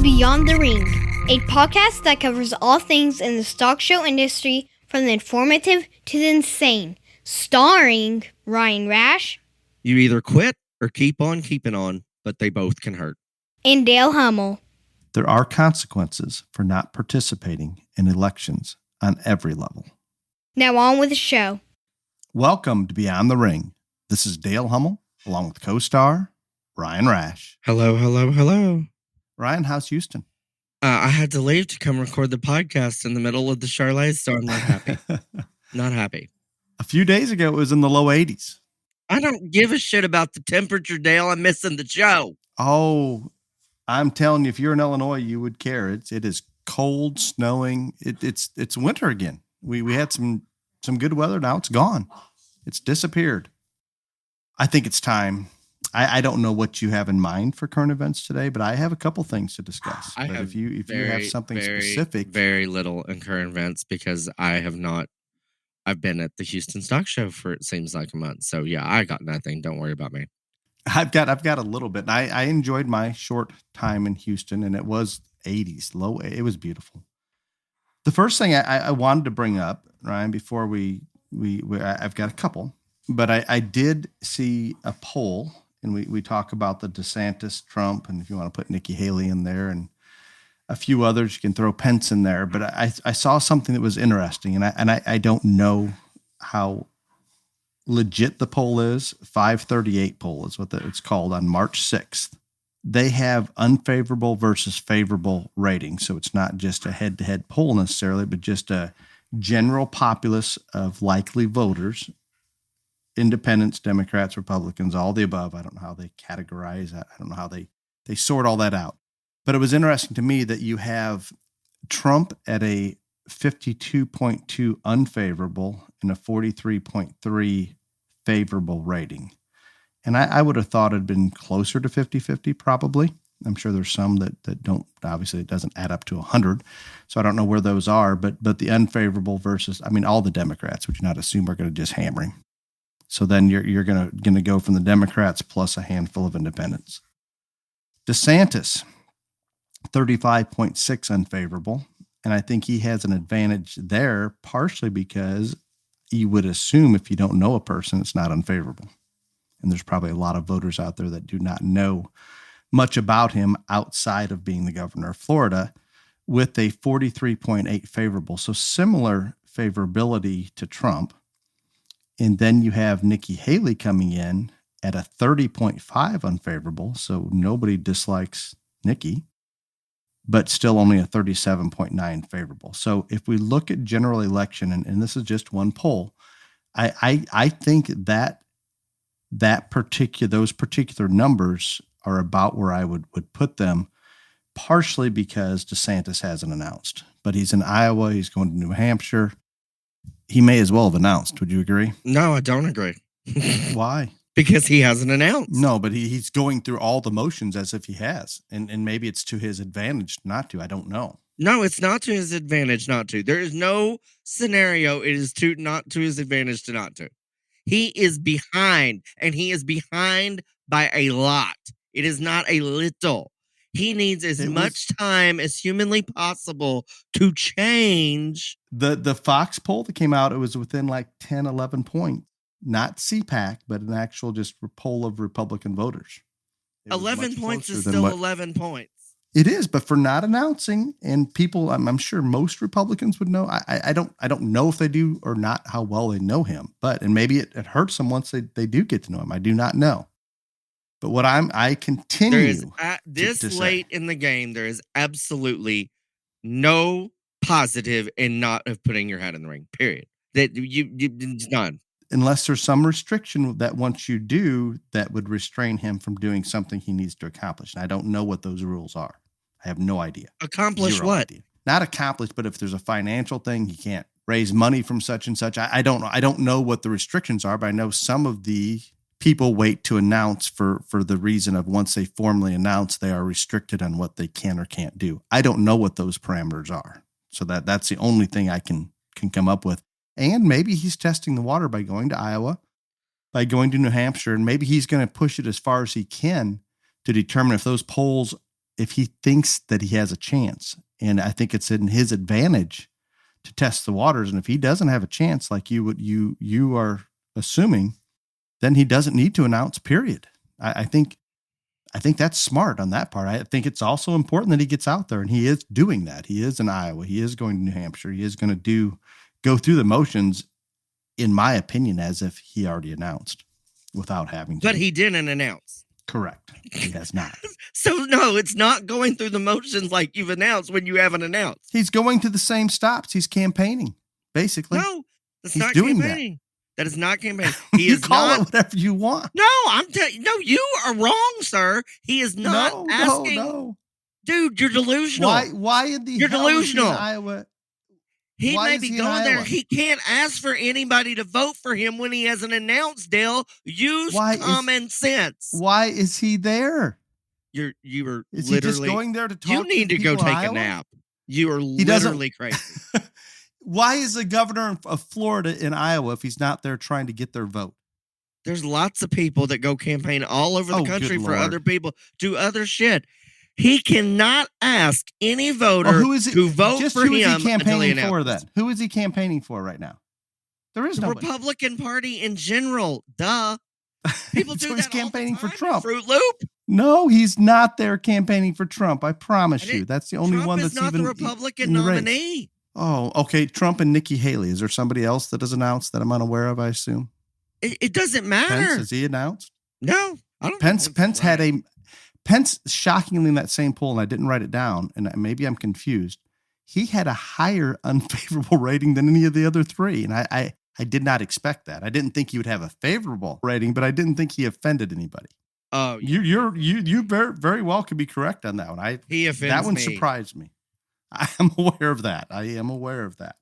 Beyond the Ring, a podcast that covers all things in the stock show industry from the informative to the insane, starring Ryan Rash. You either quit or keep on keeping on, but they both can hurt. And Dale Hummel. There are consequences for not participating in elections on every level. Now on with the show. Welcome to Beyond the Ring. This is Dale Hummel, along with co-star Ryan Rash. Hello. Ryan, how's Houston? I had to leave to come record the podcast in the middle of the Charlotte, so I'm not happy. Not happy. A few days ago, it was in the low 80s. I don't give a shit about the temperature, Dale. I'm missing the show. Oh, I'm telling you, if you're in Illinois, you would care. It is cold, snowing. It's winter again. We had some good weather. Now it's gone. It's disappeared. I think it's time. I don't know what you have in mind for current events today, but I have a couple things to discuss. If you have something specific, very little in current events because I've been at the Houston Stock Show for it seems like a month. So yeah, I got nothing. Don't worry about me. I've got a little bit. I enjoyed my short time in Houston, and it was 80s low. It was beautiful. The first thing I wanted to bring up, Ryan, before I've got a couple, but I did see a poll. And we talk about the DeSantis, Trump, and if you want to put Nikki Haley in there and a few others, you can throw Pence in there. But I saw something that was interesting, and I don't know how legit the poll is. 538 poll is what it's called on March 6th. They have unfavorable versus favorable ratings. So it's not just a head-to-head poll necessarily, but just a general populace of likely voters. Independents, Democrats, Republicans, all the above. I don't know how they categorize that. I don't know how they sort all that out. But it was interesting to me that you have Trump at a 52.2 unfavorable and a 43.3 favorable rating. And I would have thought it had been closer to 50-50 probably. I'm sure there's some that don't, obviously it doesn't add up to 100. So I don't know where those are, but the unfavorable versus, all the Democrats, would you not assume are going to just hammer him? So then you're going to go from the Democrats plus a handful of independents. DeSantis, 35.6 unfavorable. And I think he has an advantage there, partially because you would assume if you don't know a person, it's not unfavorable. And there's probably a lot of voters out there that do not know much about him outside of being the governor of Florida, with a 43.8 favorable. So similar favorability to Trump. And then you have Nikki Haley coming in at a 30.5 unfavorable. So nobody dislikes Nikki, but still only a 37.9 favorable. So if we look at general election, and this is just one poll, I think those particular numbers are about where I would put them, partially because DeSantis hasn't announced. But he's in Iowa, he's going to New Hampshire. He may as well have announced. Would you agree? No, I don't agree. Why? Because he hasn't announced. No, but he's going through all the motions as if he has. And maybe it's to his advantage not to. I don't know. No, it's not to his advantage not to. There is no scenario it is not to his advantage to not to. He is behind, and he is behind by a lot. It is not a little. He needs as much time as humanly possible to change. The Fox poll that came out, it was within like 10, 11 points. Not CPAC, but an actual just poll of Republican voters. 11 points is still 11 points. It is, but for not announcing, and people, I'm sure most Republicans would know. I don't know if they do or not, how well they know him. And maybe it hurts them once they do get to know him. I do not know. But what I continue. There is this late in the game, there is absolutely no positive in not of putting your hat in the ring. Period. That it's none. Unless there's some restriction that once you do, that would restrain him from doing something he needs to accomplish. And I don't know what those rules are. I have no idea. Accomplish what? Idea. Not accomplish, but if there's a financial thing, he can't raise money from such and such. I don't know. I don't know what the restrictions are, but I know some of the people wait to announce for the reason of once they formally announce, they are restricted on what they can or can't do. I don't know what those parameters are. So that's the only thing I can come up with. And maybe he's testing the water by going to Iowa, by going to New Hampshire, and maybe he's going to push it as far as he can to determine if those polls if he thinks that he has a chance. And I think it's in his advantage to test the waters. And if he doesn't have a chance, like you are assuming, then he doesn't need to announce, period. I think that's smart on that part. I think it's also important that he gets out there, and he is doing that. He is in Iowa. He is going to New Hampshire. He is going to go through the motions, in my opinion, as if he already announced without having to. But he didn't announce. Correct. He has not. So no, it's not going through the motions like you've announced when you haven't announced. He's going to the same stops. He's campaigning, basically. No, that's He's not doing campaigning. That is not campaigning. He you is call not, it whatever you want. No, I'm telling you. No, you are wrong, sir. He is not asking. No. Dude, you're delusional. Why in the You're hell is he in delusional. Iowa? He Why may is be he in going there. Iowa? He can't ask for anybody to vote for him when he hasn't announced, Dale. Use common sense. Why is he there? You are Is literally. he just going there to talk? You need to go people in take a Iowa? nap. You are literally crazy. Why is the governor of Florida in Iowa if he's not there trying to get their vote? There's lots of people that go campaign all over the Oh, country good for Lord. other people, do other shit. He cannot ask any voter Well, who is it? to vote Just for who is him he until he campaigning for announces. then? Who is he campaigning for right now? There is The nobody. Republican Party in general. Duh. People So do he's that all campaigning the for time, Trump. Fruit Loop. No, he's not there campaigning for Trump. I promise you. That's the only Trump one is that's not even the Republican in the race. nominee. Oh, okay. Trump and Nikki Haley. Is there somebody else that has announced that I'm unaware of, I assume? It doesn't matter. Pence, has he announced? No, I don't. Pence had a Pence, shockingly, in that same poll, and I didn't write it down, and maybe I'm confused. He had a higher unfavorable rating than any of the other three, and I did not expect that. I didn't think he would have a favorable rating, but I didn't think he offended anybody. Oh, you very, very well could be correct on that one. He offends that one me. Surprised me. I am aware of that.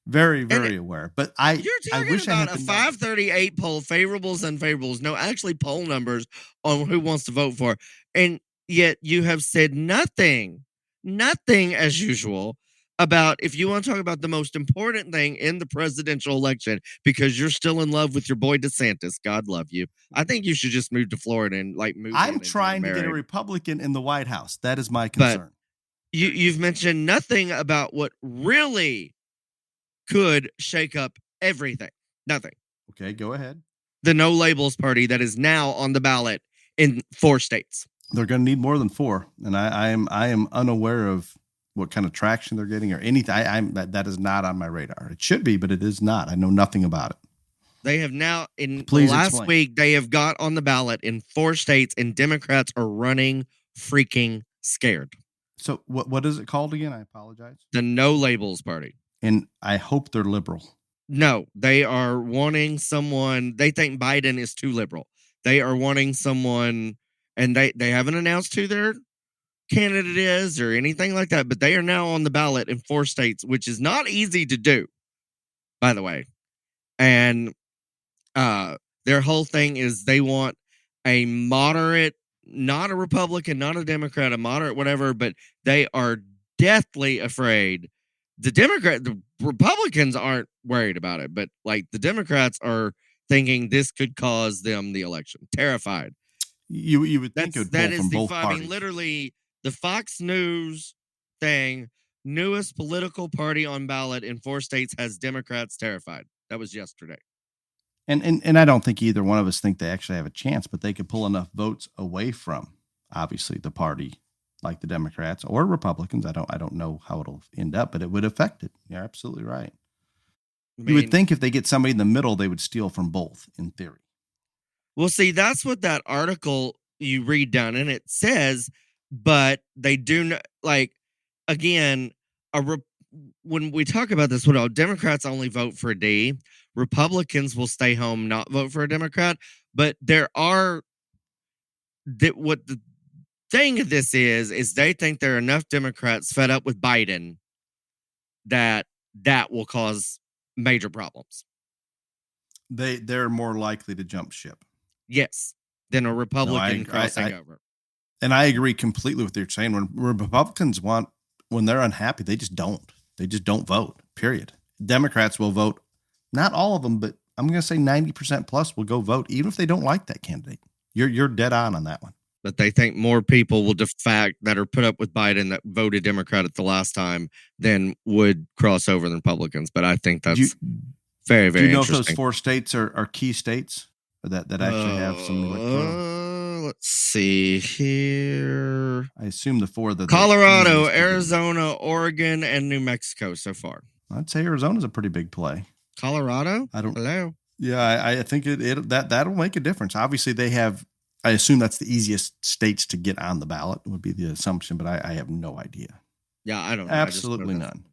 Very, very aware. But You're talking wish about I had a 538 poll, favorables, unfavorables. No, actually poll numbers on who wants to vote for. And yet you have said nothing as usual about if you want to talk about the most important thing in the presidential election, because you're still in love with your boy DeSantis. God love you. I think you should just move to Florida and move. I'm trying to get a Republican in the White House. That is my concern. But you've mentioned nothing about what really could shake up everything. Nothing. Okay, go ahead. The No Labels Party that is now on the ballot in 4 states. They're going to need more than 4, and I am unaware of what kind of traction they're getting or anything. That is not on my radar. It should be, but it is not. I know nothing about it. They have now Please last explain. week they have got on the ballot in 4 states, and Democrats are running freaking scared. So what is it called again? I apologize. The No Labels Party. And I hope they're liberal. No, they are wanting someone. They think Biden is too liberal. They are wanting someone, and they haven't announced who their candidate is or anything like that, but they are now on the ballot in 4 states, which is not easy to do, by the way. And their whole thing is they want a moderate, not a Republican, not a Democrat, a moderate, whatever, but they are deathly afraid. The Republicans aren't worried about it, but like the Democrats are thinking this could cause them the election. Terrified. You would think it would pull from both parties. I mean, literally the Fox News thing, newest political party on ballot in 4 states has Democrats terrified. That was yesterday. And I don't think either one of us think they actually have a chance, but they could pull enough votes away from, obviously, the party like the Democrats or Republicans. I don't know how it'll end up, but it would affect it. You're absolutely right. You would think if they get somebody in the middle, they would steal from both, in theory. Well, see, that's what that article you read down and it says, but they do not, like, again, when we talk about this, Democrats only vote for a D. Republicans will stay home, not vote for a Democrat. But what the thing of this is they think there are enough Democrats fed up with Biden that will cause major problems. They're more likely to jump ship. Yes, than a Republican crossing over. And I agree completely with what you're saying. When Republicans when they're unhappy, they just don't. They just don't vote, period. Democrats will vote. Not all of them, but I'm going to say 90% plus will go vote, even if they don't like that candidate. You're dead on that one. But they think more people will defect that are put up with Biden that voted Democrat at the last time than would cross over the Republicans. But I think Do you, that's very, do very you know if those interesting. 4 states are key states that actually have some electoral? Let's see here. I assume the 4 that Colorado, Arizona, Oregon, and New Mexico so far. I'd say Arizona's a pretty big play. Colorado? Hello. Yeah, I think that'll make a difference. Obviously, they have. I assume that's the easiest states to get on the ballot would be the assumption, but I have no idea. Yeah, I don't know. Absolutely none.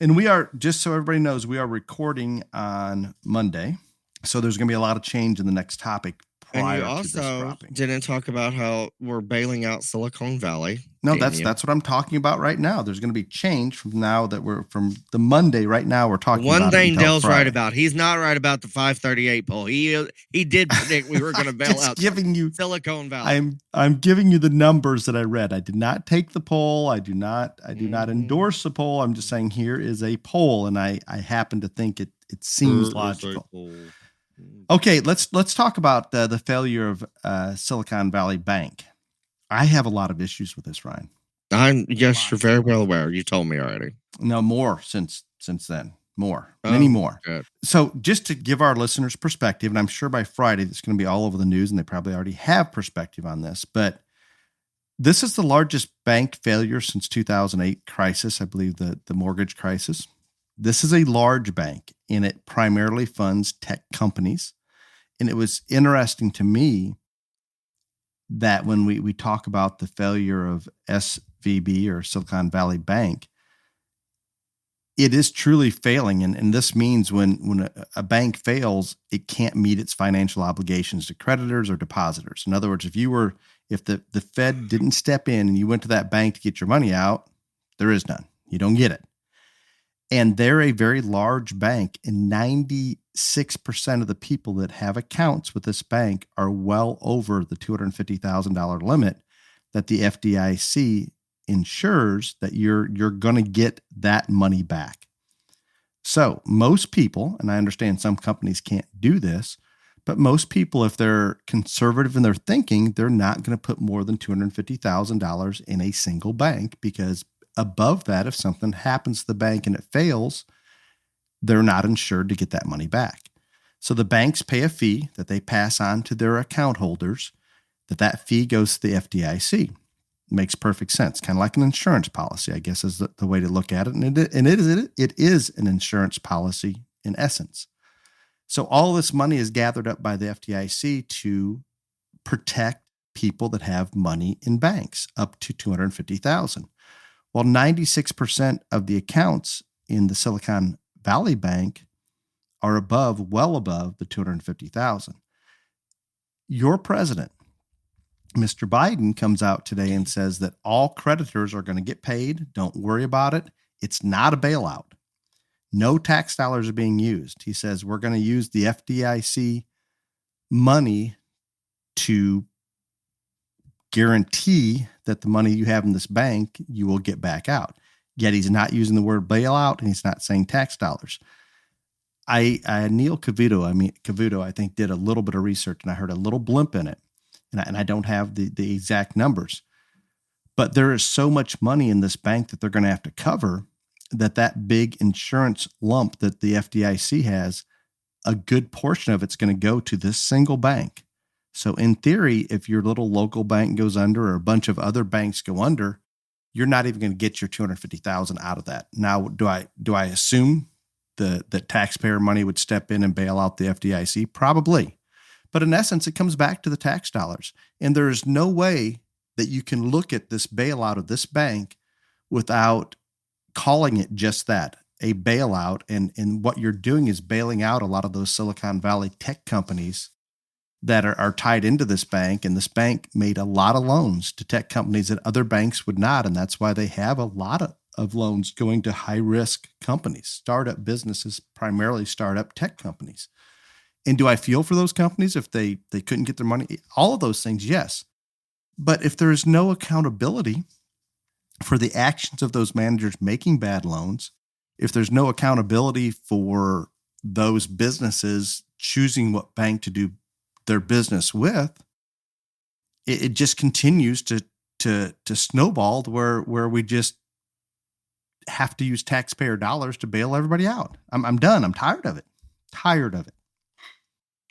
And we are, just so everybody knows, we are recording on Monday. So there's going to be a lot of change in the next topic prior to this dropping. And you also didn't talk about how we're bailing out Silicon Valley. No, that's what I'm talking about right now. There's going to be change from now that we're from the Monday. Right now, we're talking about one thing Dale's right about. He's not right about the 538 poll. He did predict we were going to bail out Silicon Valley. I'm giving you the numbers that I read. I did not take the poll. I do not endorse the poll. I'm just saying here is a poll, and I happen to think it seems logical. Okay, let's talk about the failure of Silicon Valley Bank. I have a lot of issues with this, Ryan. Yes, you're very well aware. You told me already. No, more since then. Many more. Good. So just to give our listeners perspective, and I'm sure by Friday it's going to be all over the news, and they probably already have perspective on this, but this is the largest bank failure since 2008 crisis, I believe the mortgage crisis. This is a large bank, and it primarily funds tech companies. And it was interesting to me that when we talk about the failure of SVB or Silicon Valley Bank, it is truly failing. And this means when a bank fails, it can't meet its financial obligations to creditors or depositors. In other words, if the Fed didn't step in and you went to that bank to get your money out, there is none. You don't get it. And they're a very large bank, and 96% of the people that have accounts with this bank are well over the $250,000 limit that the FDIC ensures that you're going to get that money back. So most people, and I understand some companies can't do this, but most people, if they're conservative in their thinking, they're not going to put more than $250,000 in a single bank, because above that, if something happens to the bank and it fails, they're not insured to get that money back. So the banks pay a fee that they pass on to their account holders, that fee goes to the FDIC. Makes perfect sense. Kind of like an insurance policy, I guess, is the way to look at it. And it is an insurance policy in essence. So all this money is gathered up by the FDIC to protect people that have money in banks up to $250,000. Well, 96% of the accounts in the Silicon Valley Bank are well above the $250,000. Your president, Mr. Biden, comes out today and says that all creditors are going to get paid. Don't worry about it. It's not a bailout. No tax dollars are being used. He says we're going to use the FDIC money to guarantee that the money you have in this bank, you will get back out. Yet he's not using the word bailout, and he's not saying tax dollars. Neil Cavuto, I think, did a little bit of research, and I heard a little blimp in it, and I don't have the exact numbers. But there is so much money in this bank that they're going to have to cover that big insurance lump that the FDIC has, a good portion of it's going to go to this single bank. So in theory, if your little local bank goes under or a bunch of other banks go under, you're not even going to get your $250,000 out of that. Now, do I assume that taxpayer money would step in and bail out the FDIC? Probably. But in essence, it comes back to the tax dollars. And there is no way that you can look at this bailout of this bank without calling it just that, a bailout. And what you're doing is bailing out a lot of those Silicon Valley tech companies that are tied into this bank. And this bank made a lot of loans to tech companies that other banks would not. And that's why they have a lot of loans going to high-risk companies, startup businesses, primarily startup tech companies. And do I feel for those companies if they couldn't get their money? All of those things, yes. But if there is no accountability for the actions of those managers making bad loans, if there's no accountability for those businesses choosing what bank to do their business with, it just continues to snowball to where we just have to use taxpayer dollars to bail everybody out. I'm done. I'm tired of it. Tired of it.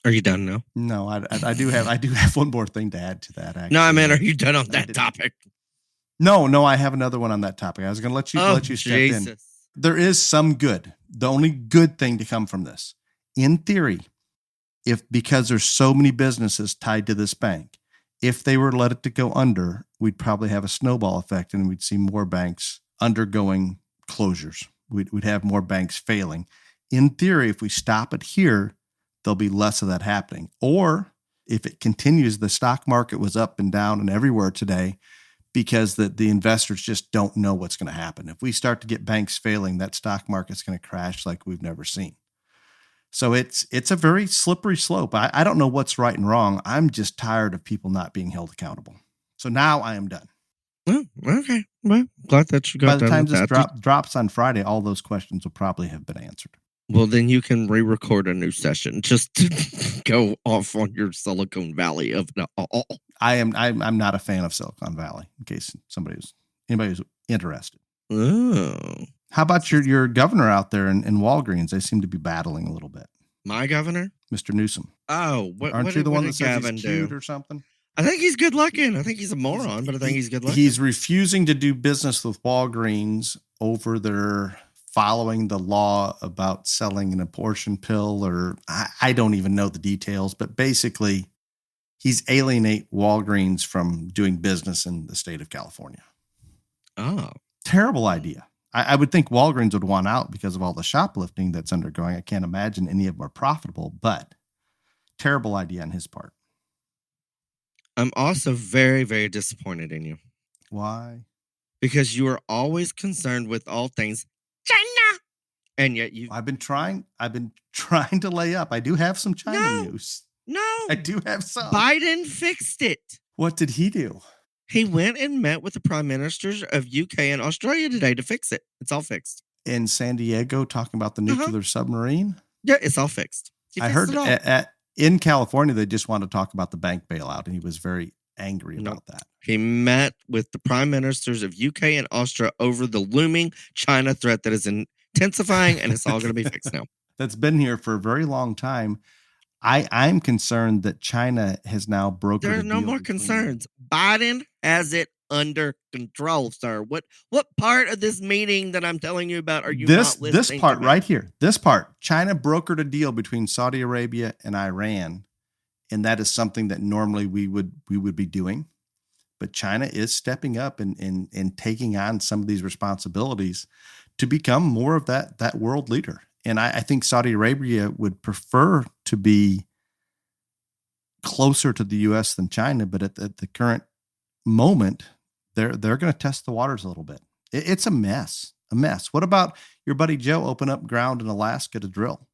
Are you done now? No, I do have one more thing to add to that. Actually, No, I mean, are you done on that topic? No, I have another one on that topic. I was going to let you step in. There is some good. The only good thing to come from this, in theory, because there's so many businesses tied to this bank, if they were to let it to go under, we'd probably have a snowball effect, and we'd see more banks undergoing closures. We'd have more banks failing. In theory, if we stop it here, there'll be less of that happening. Or if it continues, the stock market was up and down and everywhere today because the investors just don't know what's going to happen. If we start to get banks failing, that stock market's going to crash like we've never seen. So it's a very slippery slope. I don't know what's right and wrong. I'm just tired of people not being held accountable. So now I am done. Oh, okay. Well, glad that you got done. By the time this drops on Friday, all those questions will probably have been answered. Well, then you can re-record a new session just to go off on your Silicon Valley of no. I'm not a fan of Silicon Valley, in case anybody was interested. Oh. How about your governor out there in Walgreens? They seem to be battling a little bit. My governor? Mr. Newsom. Oh, aren't you the one that says he's cute or something? I think he's good looking. I think he's a moron, but I think he's good looking. He's refusing to do business with Walgreens over their following the law about selling an abortion pill, or I don't even know the details, but basically he's alienate Walgreens from doing business in the state of California. Oh. Terrible idea. I would think Walgreens would want out because of all the shoplifting that's undergoing. I can't imagine any of them are profitable, but terrible idea on his part. I'm also very, very disappointed in you. Why? Because you are always concerned with all things China. And yet I've been trying to lay up. I do have some China news. No. I do have some. Biden fixed it. What did he do? He went and met with the prime ministers of UK and Australia today to fix it. It's all fixed. In San Diego, talking about the nuclear submarine? Yeah, it's all fixed. I heard in California, they just want to talk about the bank bailout, and he was very angry about that. He met with the prime ministers of UK and Austria over the looming China threat that is intensifying, and it's all going to be fixed now. That's been here for a very long time. I'm concerned that China has now broken. There's no more concerns. Biden has it under control, sir. What part of this meeting that I'm telling you about are you not listening to? This part right here. This part. China brokered a deal between Saudi Arabia and Iran, and that is something that normally we would be doing. But China is stepping up and taking on some of these responsibilities to become more of that world leader. And I think Saudi Arabia would prefer to be closer to the U.S. than China, but at the current moment, they're going to test the waters a little bit. It's a mess. What about your buddy Joe open up ground in Alaska to drill?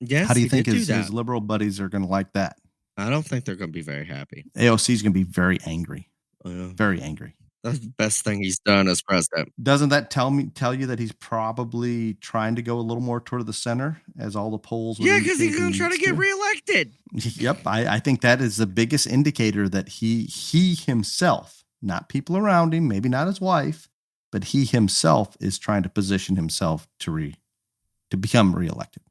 Yes. How do you think his liberal buddies are going to like that? I don't think they're going to be very happy. AOC is going to be very angry. Very angry. That's the best thing he's done as president. Doesn't that tell you that he's probably trying to go a little more toward the center as all the polls? Yeah, because he's going to try to get reelected. Yep. I think that is the biggest indicator that he himself, not people around him, maybe not his wife, but he himself is trying to position himself to become reelected.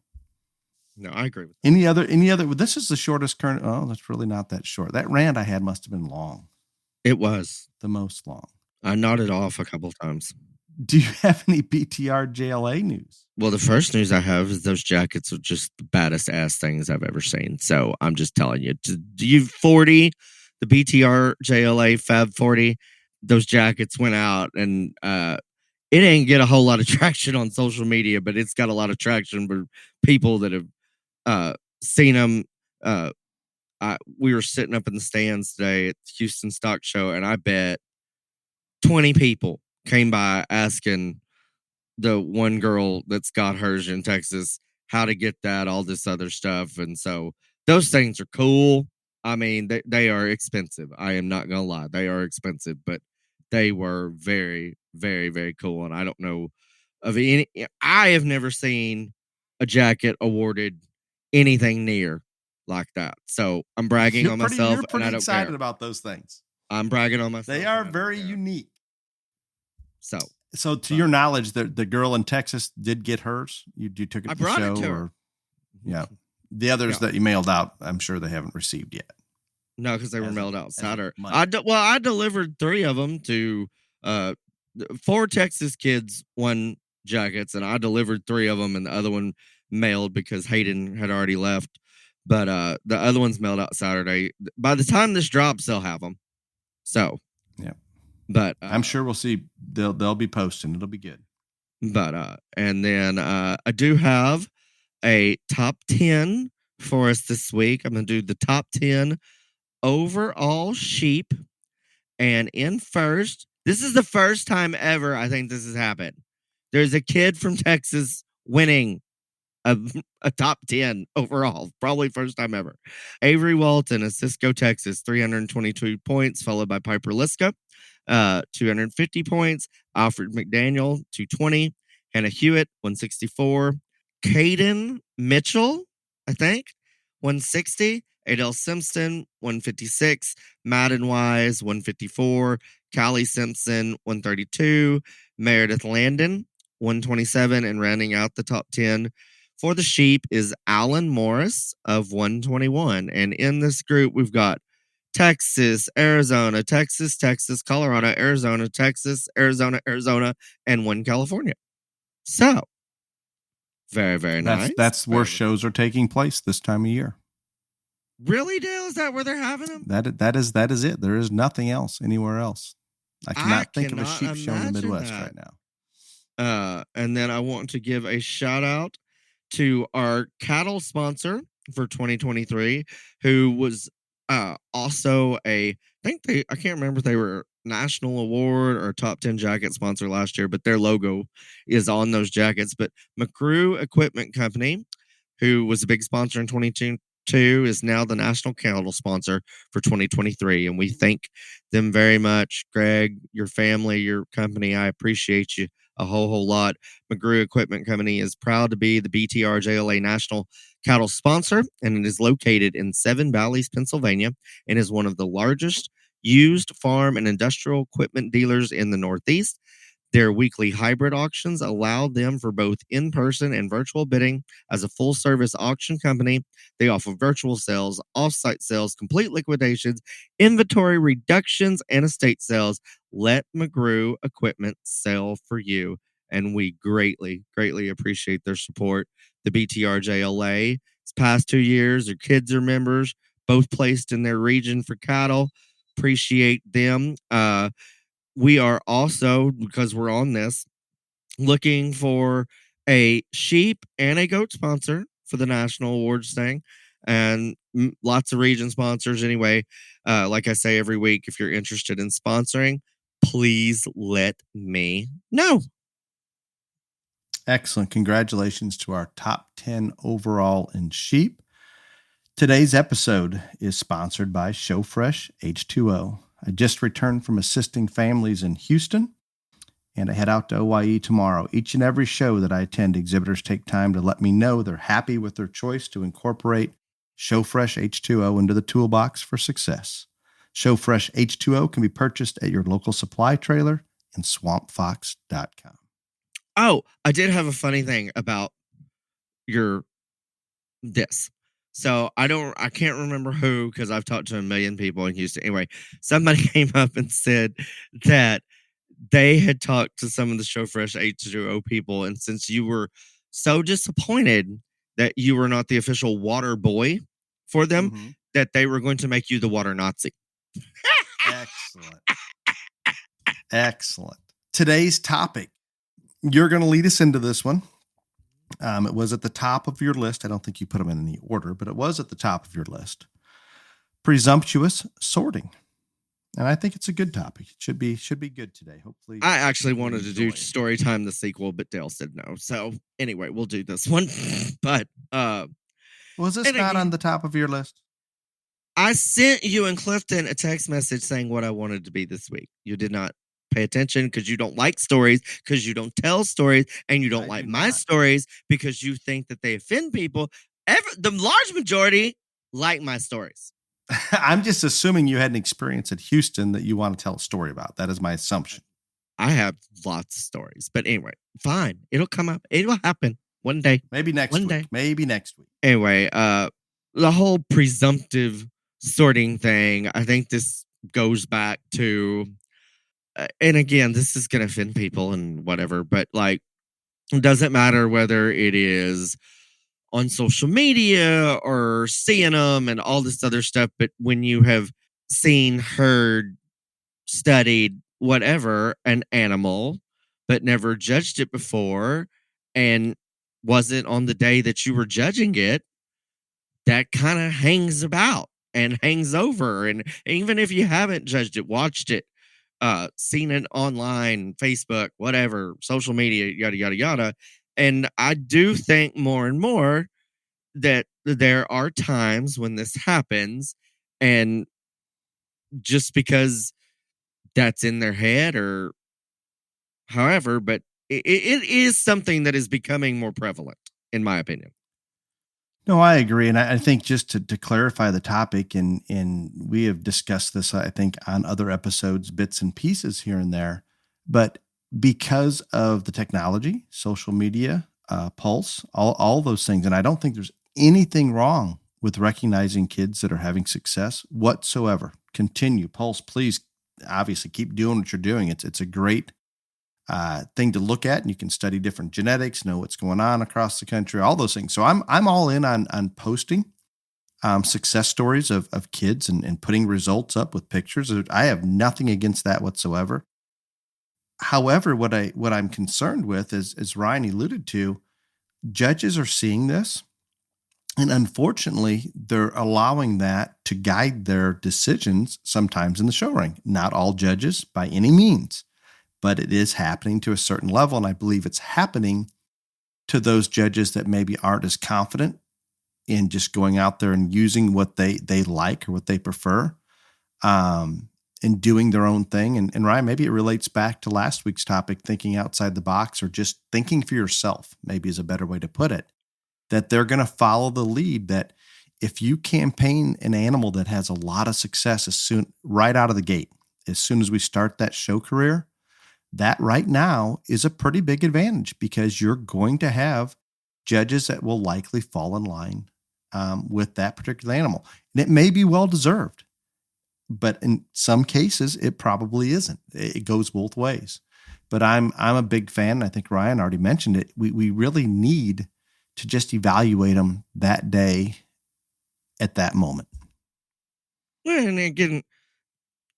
No, I agree with that. Any other, this is the shortest current. Oh, that's really not that short. That rant I had must have been long. It was. The most long. I nodded off a couple of times. Do you have any BTR JLA news? Well, the first news I have is those jackets are just the baddest ass things I've ever seen. So I'm just telling you, U40, the BTR JLA Fab 40, those jackets went out and it didn't get a whole lot of traction on social media, but it's got a lot of traction for people that have seen them. We were sitting up in the stands today at the Houston Stock Show, and I bet 20 people came by asking the one girl that's got hers in Texas how to get that, all this other stuff. And so those things are cool. I mean, they are expensive. I am not going to lie. They are expensive, but they were very, very, very cool. And I don't know of any, I have never seen a jacket awarded anything near like that. So I'm bragging on myself, You're and pretty I don't excited care. about those things. I'm bragging on myself. They are very unique. So to your knowledge, the girl in Texas did get hers. You took it to the show, it to her. Or yeah, the others that you mailed out, I'm sure they haven't received yet. No, because they were mailed out Saturday. I delivered 3 of them to 4 Texas kids, 1 jackets, and I delivered 3 of them, and the other one mailed because Hayden had already left. But the other one's mailed out Saturday. By the time this drops, they'll have them. So yeah, but I'm sure we'll see. They'll be posting. It'll be good. But and then I do have a top 10 for us this week. I'm gonna do the top 10 overall sheep. And in first, this is the first time ever I think this has happened. There's a kid from Texas winning a top 10 overall, probably first time ever. Avery Walton of Cisco, Texas, 322 points, followed by Piper Liska, 250 points. Alfred McDaniel, 220. Hannah Hewitt, 164. Caden Mitchell, I think, 160. Adele Simpson, 156. Madden Wise, 154. Callie Simpson, 132. Meredith Landon, 127. And rounding out the top 10 for the sheep is Alan Morris of 121. And in this group, we've got Texas, Arizona, Texas, Colorado, Arizona, Texas, Arizona, and 1 California. So, very, very nice. That's where shows are taking place this time of year. Really, Dale? Is that where they're having them? That is it. There is nothing else anywhere else. I cannot think of a sheep show in the Midwest right now. And then I want to give a shout out to our cattle sponsor for 2023, who was also I can't remember if they were national award or top 10 jacket sponsor last year, but their logo is on those jackets. But McGrew Equipment Company, who was a big sponsor in 2022, is now the national cattle sponsor for 2023. And we thank them very much. Greg, your family, your company, I appreciate you a whole lot. McGrew Equipment Company is proud to be the BTRJLA National Cattle sponsor, and it is located in Seven Valleys, Pennsylvania, and is one of the largest used farm and industrial equipment dealers in the Northeast. Their weekly hybrid auctions allow them for both in-person and virtual bidding. As a full-service auction company, they offer virtual sales, off-site sales, complete liquidations, inventory reductions, and estate sales. Let McGrew Equipment sell for you, and we greatly, greatly appreciate their support. The BTRJLA, this past 2 years, their kids are members, both placed in their region for cattle. Appreciate them. We are also, because we're on this, looking for a sheep and a goat sponsor for the national awards thing, and lots of region sponsors. Anyway, like I say every week, if you're interested in sponsoring, please let me know. Excellent. Congratulations to our top 10 overall in sheep. Today's episode is sponsored by ShowFresh H2O. I just returned from assisting families in Houston, and I head out to OYE tomorrow. Each and every show that I attend, exhibitors take time to let me know they're happy with their choice to incorporate ShowFresh H2O into the toolbox for success. ShowFresh H2O can be purchased at your local supply trailer and swampfox.com. Oh, I did have a funny thing about this. So I can't remember who, because I've talked to a million people in Houston. Anyway, somebody came up and said that they had talked to some of the ShowFresh H2O people, and since you were so disappointed that you were not the official water boy for them, that they were going to make you the water Nazi. Excellent. Excellent. Today's topic, you're going to lead us into this one. It was at the top of your list. I don't think you put them in any order, but it was at the top of your list. Presumptuous sorting. And I think it's a good topic. It should be good today. Hopefully. I actually wanted to do story time the sequel, but Dale said no. So anyway, we'll do this one. But was this not on the top of your list? I sent you and Clifton a text message saying what I wanted to be this week. You did not pay attention because you don't like stories, because you don't tell stories, and you don't like my stories because you think that they offend people. The large majority like my stories. I'm just assuming you had an experience at Houston that you want to tell a story about. That is my assumption. I have lots of stories, but anyway, fine. It'll come up. It'll happen one day. Maybe next week. Maybe next week. Anyway, the whole presumptive sorting thing, I think this goes back to, and again, this is going to offend people and whatever, but like, it doesn't matter whether it is on social media or seeing them and all this other stuff. But when you have seen, heard, studied, whatever, an animal, but never judged it before, and wasn't on the day that you were judging it, that kind of hangs about and hangs over. And even if you haven't judged it, watched it, seen it online, Facebook, whatever, social media, yada, yada, yada. And I do think more and more that there are times when this happens, and just because that's in their head or however, but it is something that is becoming more prevalent, in my opinion. No, I agree. And I think just to clarify the topic, and we have discussed this, I think, on other episodes, bits and pieces here and there, but because of the technology, social media, Pulse, all those things, and I don't think there's anything wrong with recognizing kids that are having success whatsoever. Continue. Pulse, please, obviously, keep doing what you're doing. It's a great thing to look at, and you can study different genetics, know what's going on across the country, all those things. So I'm all in on posting success stories of kids and putting results up with pictures. I have nothing against that whatsoever. However, what I'm concerned with is, as Ryan alluded to, judges are seeing this, and unfortunately, they're allowing that to guide their decisions sometimes in the show ring. Not all judges by any means, but it is happening to a certain level. And I believe it's happening to those judges that maybe aren't as confident in just going out there and using what they like or what they prefer, and doing their own thing. And Ryan, maybe it relates back to last week's topic, thinking outside the box, or just thinking for yourself, maybe is a better way to put it, that they're going to follow the lead, that if you campaign an animal that has a lot of success right out of the gate, as soon as we start that show career, that right now is a pretty big advantage, because you're going to have judges that will likely fall in line with that particular animal. And it may be well-deserved, but in some cases, it probably isn't. It goes both ways. But I'm a big fan. I think Ryan already mentioned it. We really need to just evaluate them that day at that moment. And again,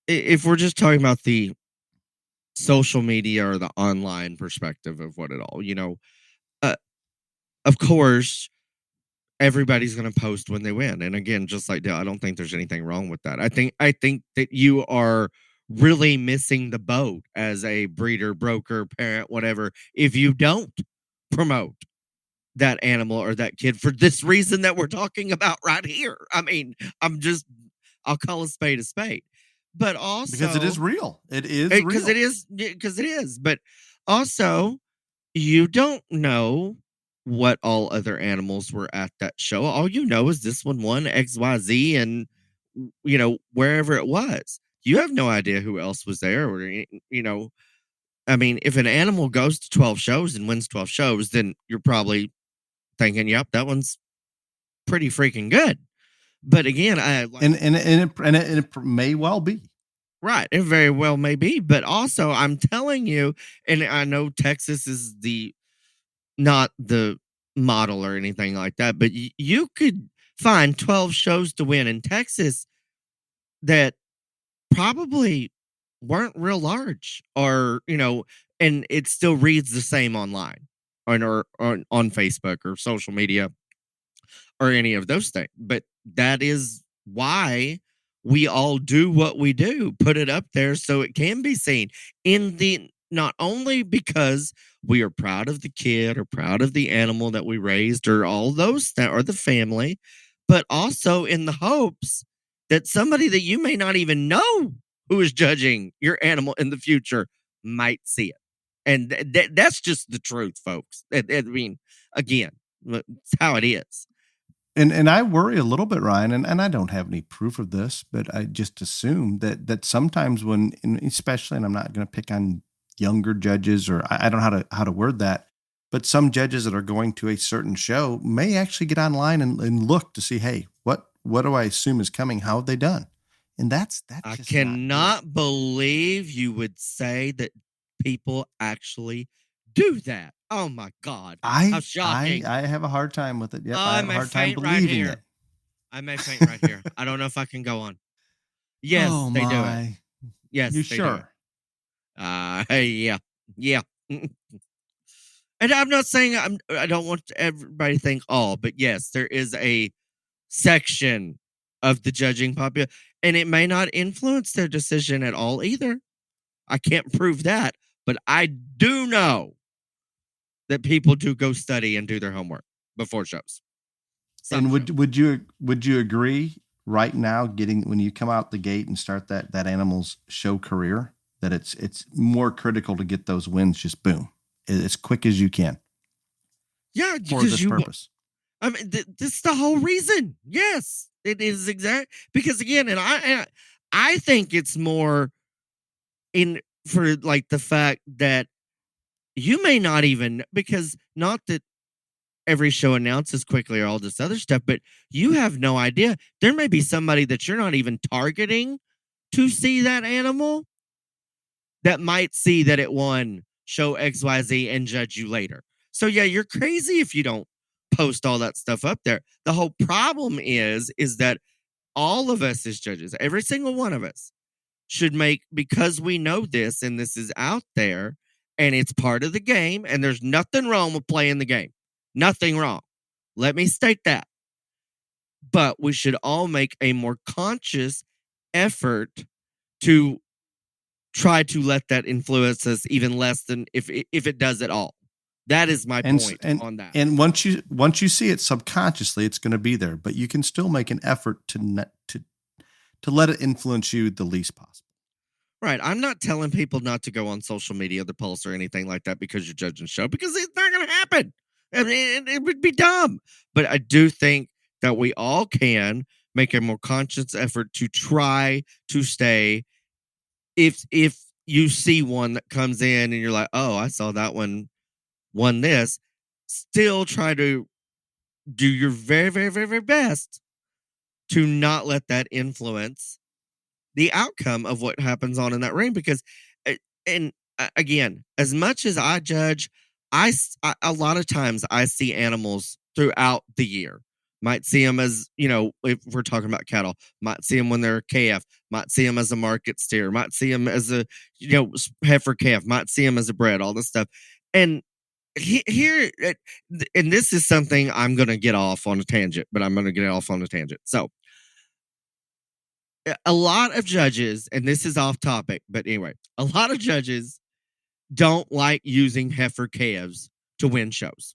if we're just talking about the social media or the online perspective of what it all, of course, everybody's going to post when they win. And again, just like Dale, I don't think there's anything wrong with that. I think that you are really missing the boat as a breeder, broker, parent, whatever, if you don't promote that animal or that kid for this reason that we're talking about right here. I mean, I'll call a spade a spade. But also, because it is real. It is real. Because it is. But also, you don't know what all other animals were at that show. All you know is this one won XYZ, and wherever it was. You have no idea who else was there, or I mean, if an animal goes to 12 shows and wins 12 shows, then you're probably thinking, "Yep, that one's pretty freaking good." But again, it may well be. Right, it very well may be, but also I'm telling you, and I know Texas is not the model or anything like that, but you could find 12 shows to win in Texas that probably weren't real large, or and it still reads the same online or on Facebook or social media or any of those things. But that is why we all do what we do, put it up there so it can be seen, not only because we are proud of the kid or proud of the animal that we raised or all those that or the family, but also in the hopes that somebody that you may not even know who is judging your animal in the future might see it. And that's just the truth, folks. I mean, again, it's how it is. And I worry a little bit, Ryan, and I don't have any proof of this, but I just assume that sometimes when, and especially, and I'm not going to pick on younger judges, or I don't know how to word that, but some judges that are going to a certain show may actually get online and look to see, hey, what do I assume is coming? How have they done? And that's I just cannot believe you would say that people actually do that. Oh my God. How shocking. I have a hard time with it. Yep, Oh, I I have a may hard time faint right believing it. here. I may faint right here. I don't know if I can go on. Yes, Oh they do it. my. Yes, You they do it. sure? Yeah. Yeah. And I'm not saying I don't want everybody to think all, but yes, there is a section of the judging population, and it may not influence their decision at all either. I can't prove that, but I do know that people do go study and do their homework before shows. And would you agree right now, getting when you come out the gate and start that animal's show career, that it's more critical to get those wins just boom as quick as you can Yeah, for because this purpose? I mean, this is the whole reason. Yes, it is exact because again, and I think it's more in for like the fact that you may not even because not that every show announces quickly or all this other stuff, but you have no idea. There may be somebody that you're not even targeting to see that animal that might see that it won show XYZ and judge you later. So yeah, you're crazy if you don't post all that stuff up there. The whole problem is that all of us as judges, every single one of us should make because we know this and this is out there and it's part of the game and there's nothing wrong with playing the game. Nothing wrong. Let me state that. But we should all make a more conscious effort to try to let that influence us even less than if it does at all. That is my point on that. And once you see it subconsciously, it's going to be there, but you can still make an effort to let it influence you the least possible. Right. I'm not telling people not to go on social media, the Pulse, or anything like that because you're judging the show, because it's not going to happen. I mean, it would be dumb. But I do think that we all can make a more conscious effort to try to stay. If you see one that comes in and you're like, oh, I saw that one won this, still try to do your very, very, very, very best to not let that influence the outcome of what happens on in that ring. Because and again, as much as I judge, a lot of times I see animals throughout the year. Might see them as, if we're talking about cattle, might see them when they're a calf, might see them as a market steer, might see them as a heifer calf, might see them as a bred, all this stuff. And here, and this is something I'm going to get off on a tangent, but I'm going to get off on a tangent. So a lot of judges, and this is off topic, but anyway, a lot of judges don't like using heifer calves to win shows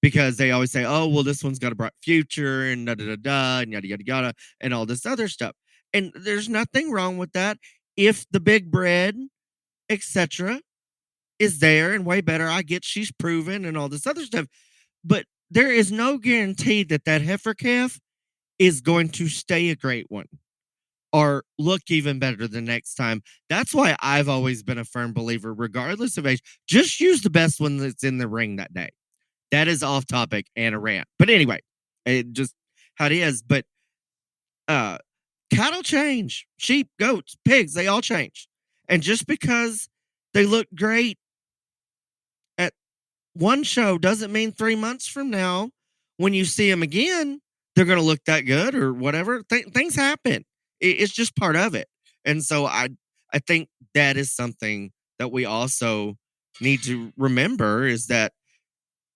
because they always say, oh, well, this one's got a bright future and da da da da and yada yada yada and all this other stuff. And there's nothing wrong with that if the big bred, etc., is there and way better. I get she's proven and all this other stuff, but there is no guarantee that heifer calf is going to stay a great one or look even better the next time. That's why I've always been a firm believer, regardless of age, just use the best one that's in the ring that day. That is off topic and a rant. But anyway, it just how it is. But cattle change, sheep, goats, pigs, they all change. And just because they look great at one show doesn't mean 3 months from now, when you see them again, they're going to look that good or whatever. Things happen. It's just part of it. And so I think that is something that we also need to remember, is that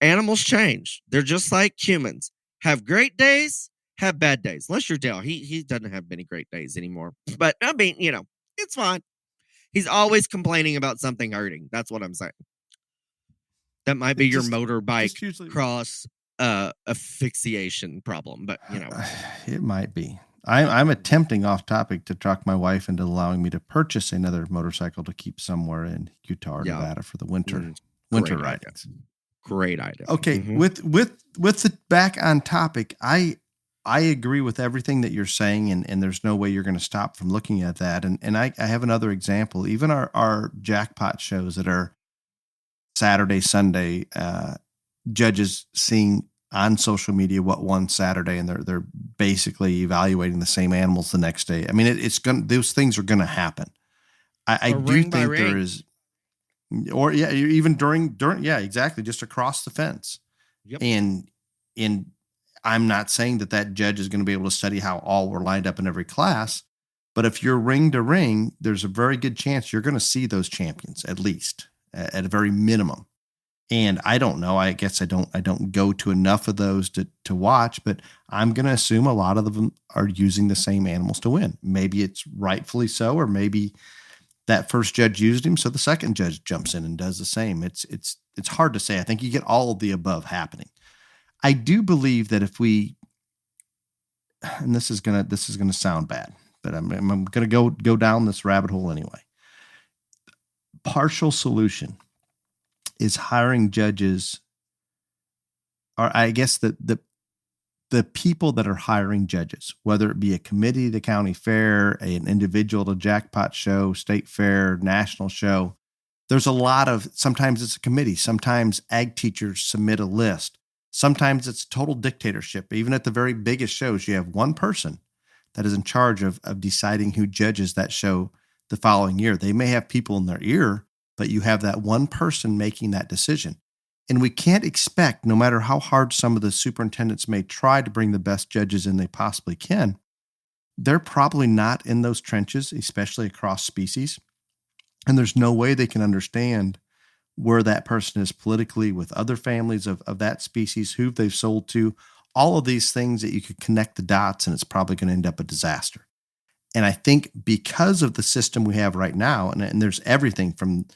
animals change. They're just like humans. Have great days, have bad days. Unless you're Dale. He doesn't have many great days anymore. But I mean, it's fine. He's always complaining about something hurting. That's what I'm saying. That might be your motorbike cross asphyxiation problem, but it might be. I'm attempting off topic to talk my wife into allowing me to purchase another motorcycle to keep somewhere in Utah or Nevada for the winter ridings. Great idea. Okay, with the back on topic, I agree with everything that you're saying, and there's no way you're going to stop from looking at that. And I have another example. Even our jackpot shows that are Saturday, Sunday, judges seeing on social media what won Saturday, and they're basically evaluating the same animals the next day. I mean, those things are going to happen. I Or do ring by think there ring. is, or yeah, even during yeah, exactly, just across the fence. Yep. And I'm not saying that judge is going to be able to study how all were lined up in every class, but if you're ring to ring, there's a very good chance you're going to see those champions at least at a very minimum. And I don't know. I guess I don't go to enough of those to watch, but I'm going to assume a lot of them are using the same animals to win. Maybe it's rightfully so, or maybe that first judge used him, so the second judge jumps in and does the same. It's hard to say. I think you get all of the above happening. I do believe that if we, and this is gonna sound bad, but I'm gonna go down this rabbit hole anyway. Partial solution is hiring judges, or I guess the people that are hiring judges, whether it be a committee to county fair, an individual to jackpot show, state fair, national show. There's a lot of, sometimes it's a committee, sometimes ag teachers submit a list. Sometimes it's total dictatorship. Even at the very biggest shows, you have one person that is in charge of deciding who judges that show the following year. They may have people in their ear, but you have that one person making that decision. And we can't expect, no matter how hard some of the superintendents may try to bring the best judges in they possibly can, they're probably not in those trenches, especially across species. And there's no way they can understand where that person is politically with other families of that species, who they've sold to, all of these things that you could connect the dots, and it's probably going to end up a disaster. And I think because of the system we have right now, and there's everything from,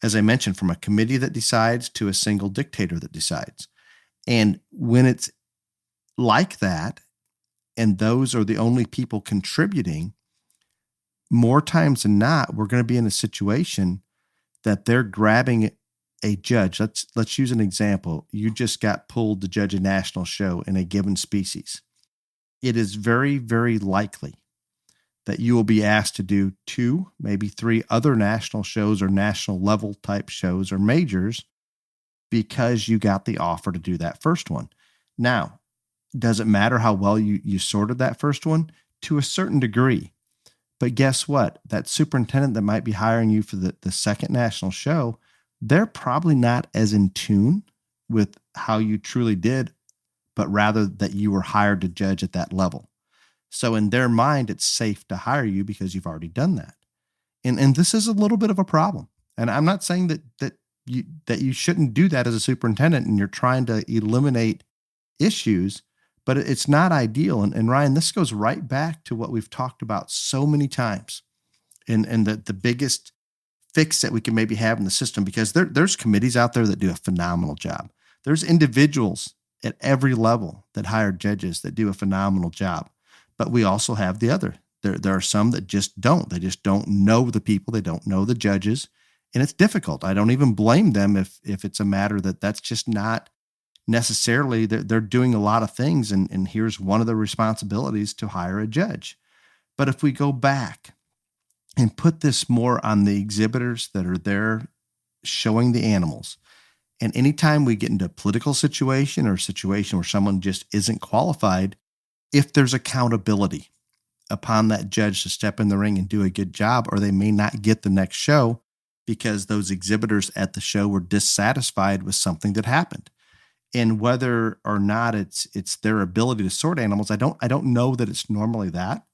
as I mentioned, from a committee that decides to a single dictator that decides. And when it's like that, and those are the only people contributing, more times than not, we're going to be in a situation that they're grabbing a judge. Let's use an example. You just got pulled to judge a national show in a given species. It is very, very likely that you will be asked to do 2, maybe 3 other national shows or national level type shows or majors because you got the offer to do that first one. Now, does it matter how well you sorted that first one? To a certain degree. But guess what? That superintendent that might be hiring you for the second national show, they're probably not as in tune with how you truly did, but rather that you were hired to judge at that level. So in their mind, it's safe to hire you because you've already done that. And this is a little bit of a problem. And I'm not saying that you shouldn't do that as a superintendent and you're trying to eliminate issues, but it's not ideal. And Ryan, this goes right back to what we've talked about so many times, and the biggest fix that we can maybe have in the system, because there's committees out there that do a phenomenal job. There's individuals at every level that hire judges that do a phenomenal job. But we also have the other. There are some that just don't. They just don't know the people. They don't know the judges. And it's difficult. I don't even blame them if it's a matter that's just not necessarily, they're doing a lot of things. And here's one of the responsibilities, to hire a judge. But if we go back and put this more on the exhibitors that are there showing the animals, and anytime we get into a political situation or a situation where someone just isn't qualified, if there's accountability upon that judge to step in the ring and do a good job, or they may not get the next show because those exhibitors at the show were dissatisfied with something that happened. And whether or not it's their ability to sort animals, I don't know that it's normally that.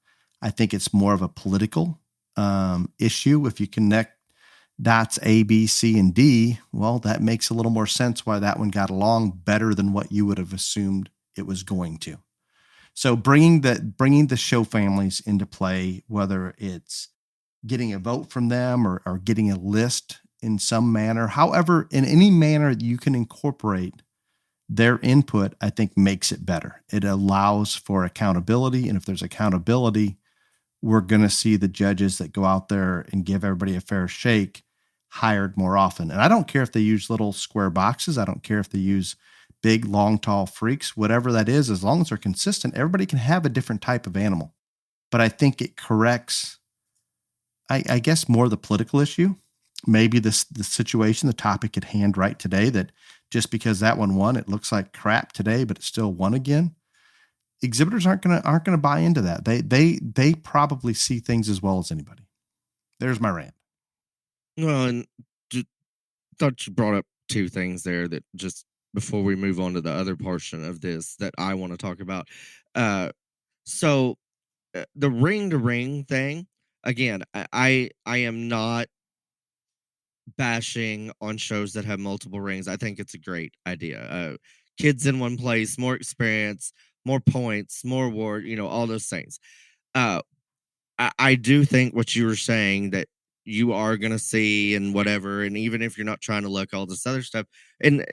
I think it's more of a political issue. If you connect dots A, B, C, and D, well, that makes a little more sense why that one got along better than what you would have assumed it was going to. So bringing the show families into play, whether it's getting a vote from them or getting a list in some manner, however, in any manner you can incorporate their input, I think makes it better. It allows for accountability. And if there's accountability, we're going to see the judges that go out there and give everybody a fair shake hired more often. And I don't care if they use little square boxes. I don't care if they use big, long, tall freaks, whatever that is, as long as they're consistent, everybody can have a different type of animal. But I think it corrects, I guess, more the political issue. Maybe the situation, the topic at hand right today, that just because that one won, it looks like crap today, but it still won again. Exhibitors aren't gonna buy into that. They probably see things as well as anybody. There's my rant. Well, and thought you brought up two things there that just before we move on to the other portion of this that I want to talk about. So the ring to ring thing, again, I am not bashing on shows that have multiple rings. I think it's a great idea. Kids in one place, more experience, more points, more award, all those things. I do think what you were saying that you are gonna see and whatever, and even if you're not trying to look all this other stuff, and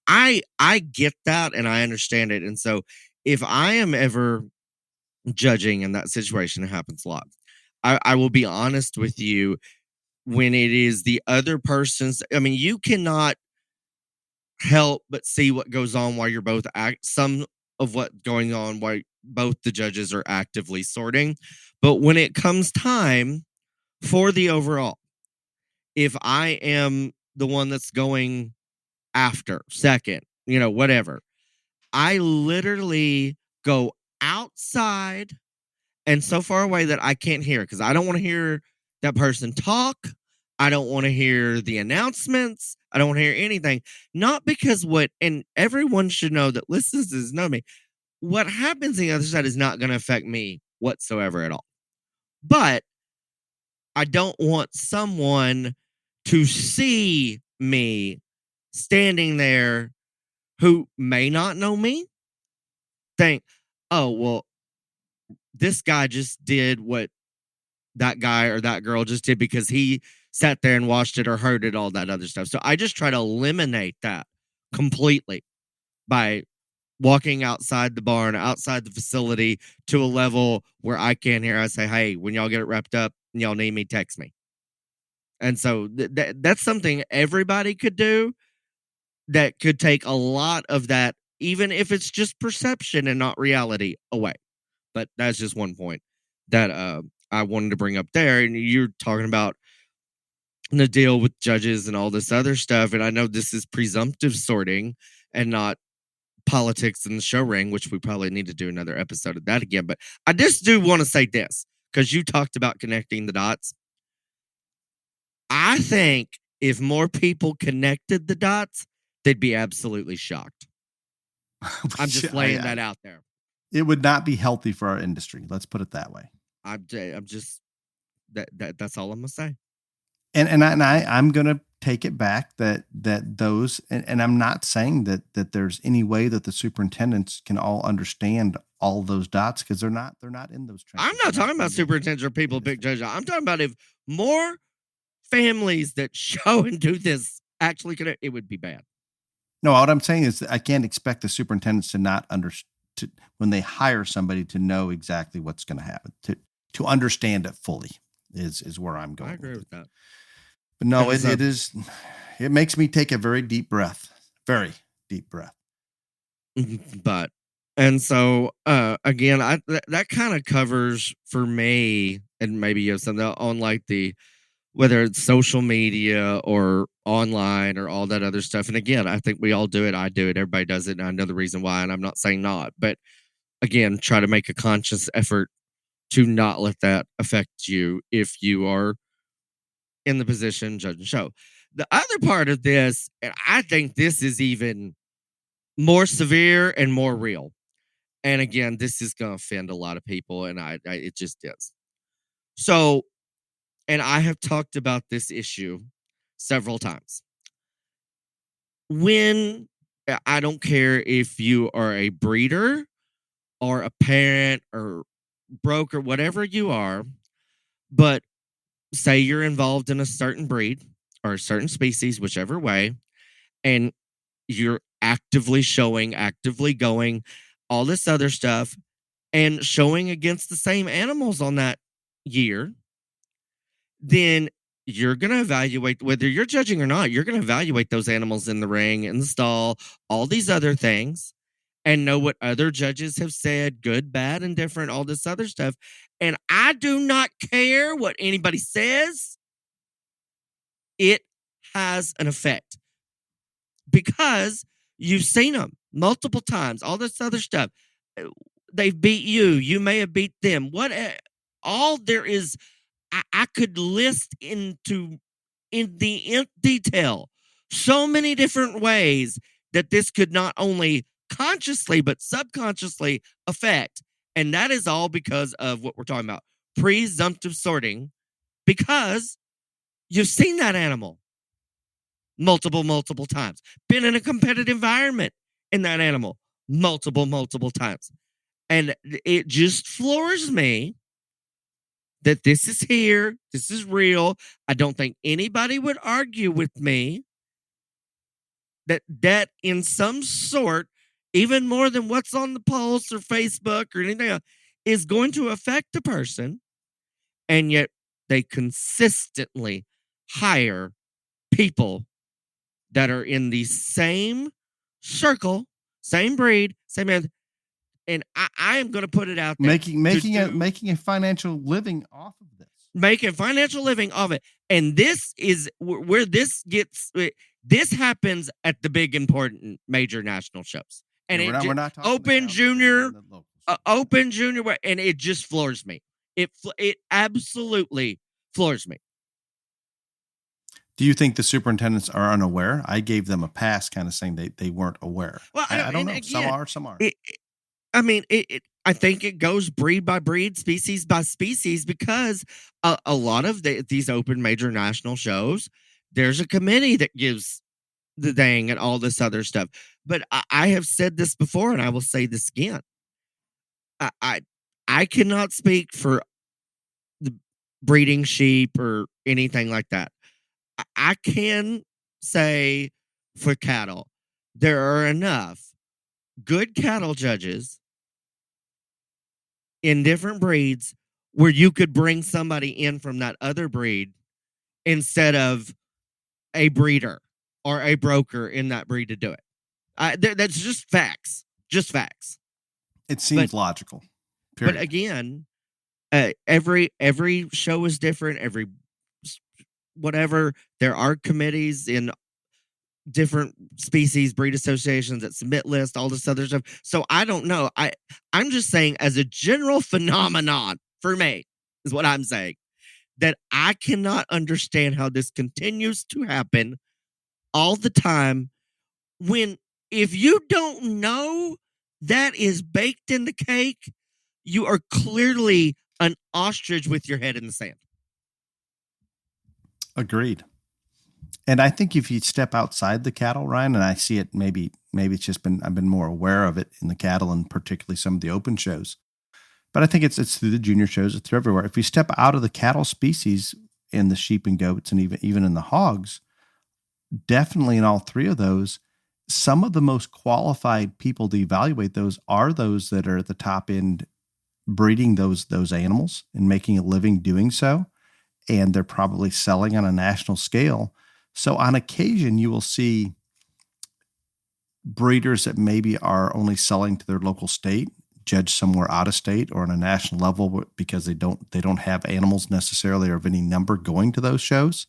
I get that and I understand it. And so if I am ever judging in that situation, it happens a lot. I will be honest with you when it is the other person's. I mean, you cannot help but see what goes on while you're both some of what going on while both the judges are actively sorting. But when it comes time for the overall, if I am the one that's going after, second, whatever, I literally go outside and so far away that I can't hear, because I don't want to hear that person talk. I don't want to hear the announcements. I don't want to hear anything. Not because and everyone should know that listens to know me. What happens on the other side is not going to affect me whatsoever at all. But I don't want someone to see me standing there who may not know me think, oh, well, this guy just did what that guy or that girl just did because he sat there and watched it or heard it, all that other stuff. So I just try to eliminate that completely by walking outside the barn, outside the facility to a level where I can't hear. I say, hey, when y'all get it wrapped up and y'all need me, text me. And so that's something everybody could do that could take a lot of that, even if it's just perception and not reality, away. But that's just one point that I wanted to bring up there. And you're talking about the deal with judges and all this other stuff. And I know this is presumptive sorting and not politics in the show ring, which we probably need to do another episode of that again. But I just do want to say this, because you talked about connecting the dots. I think if more people connected the dots, they'd be absolutely shocked. I'm just laying that out there. It would not be healthy for our industry. Let's put it that way. I'm just that's all I'm gonna say. And I'm gonna take it back that those, and I'm not saying that there's any way that the superintendents can all understand all those dots, because they're not in those trenches. I'm not talking about superintendents or people big judges. I'm talking about if more families that show and do this actually could, it would be bad. No, what I'm saying is that I can't expect the superintendents to not when they hire somebody to know exactly what's going to happen, to understand it fully is where I'm going. I agree with that. But no, it makes me take a very deep breath. Very deep breath. But, and so, again, that kind of covers for me, and maybe you have something on like whether it's social media or online or all that other stuff. And again, I think we all do it. I do it. Everybody does it. And I know the reason why, and I'm not saying not, but again, try to make a conscious effort to not let that affect you if you are in the position judge and show. The other part of this, and I think this is even more severe and more real. And again, this is going to offend a lot of people, and it just is. So, and I have talked about this issue several times. When I don't care if you are a breeder or a parent or broker, whatever you are, but say you're involved in a certain breed or a certain species, whichever way, and you're actively showing, actively going, all this other stuff, and showing against the same animals on that year, then you're going to evaluate, whether you're judging or not, you're going to evaluate those animals in the ring, in the stall, all these other things, and know what other judges have said, good, bad, and different, all this other stuff. And I do not care what anybody says. It has an effect because you've seen them multiple times, all this other stuff. They've beat you. You may have beat them. All there is, I could list in detail so many different ways that this could not only consciously but subconsciously affect. And that is all because of what we're talking about, presumptive sorting, because you've seen that animal multiple times, been in a competitive environment in that animal multiple times. And it just floors me that this is here, this is real. I don't think anybody would argue with me that in some sort, even more than what's on the Pulse or Facebook or anything else, is going to affect a person. And yet they consistently hire people that are in the same circle, same breed, same. And I am going to put it out there. Making a financial living off of this. Making financial living off it. And this is where this happens at the big, important, major national shows. And yeah, we're not talking Open Junior, Open Junior, and it just floors me. It absolutely floors me. Do you think the superintendents are unaware? I gave them a pass, kind of saying they weren't aware. Well, I don't know. Again, some are. I think it goes breed by breed, species by species, because a lot of these open major national shows, there's a committee that gives the dang and all this other stuff. But I have said this before, and I will say this again. I cannot speak for the breeding sheep or anything like that. I can say for cattle, there are enough good cattle judges in different breeds where you could bring somebody in from that other breed instead of a breeder or a broker in that breed to do it. That's just facts. Just facts. It seems logical. Period. But again, every show is different. Every whatever, there are committees in different species, breed associations that submit lists, all this other stuff. So I don't know. I'm just saying, as a general phenomenon for me, is what I'm saying, that I cannot understand how this continues to happen all the time, when if you don't know that is baked in the cake, you are clearly an ostrich with your head in the sand. Agreed. And I think if you step outside the cattle, Ryan, and I see it, maybe it's just I've been more aware of it in the cattle and particularly some of the open shows. But I think it's through the junior shows, it's through everywhere. If we step out of the cattle species in the sheep and goats and even in the hogs, definitely in all three of those, some of the most qualified people to evaluate those are those that are at the top end breeding those animals and making a living doing so. And they're probably selling on a national scale. So on occasion, you will see breeders that maybe are only selling to their local state, judge somewhere out of state or on a national level because they don't have animals necessarily or of any number going to those shows.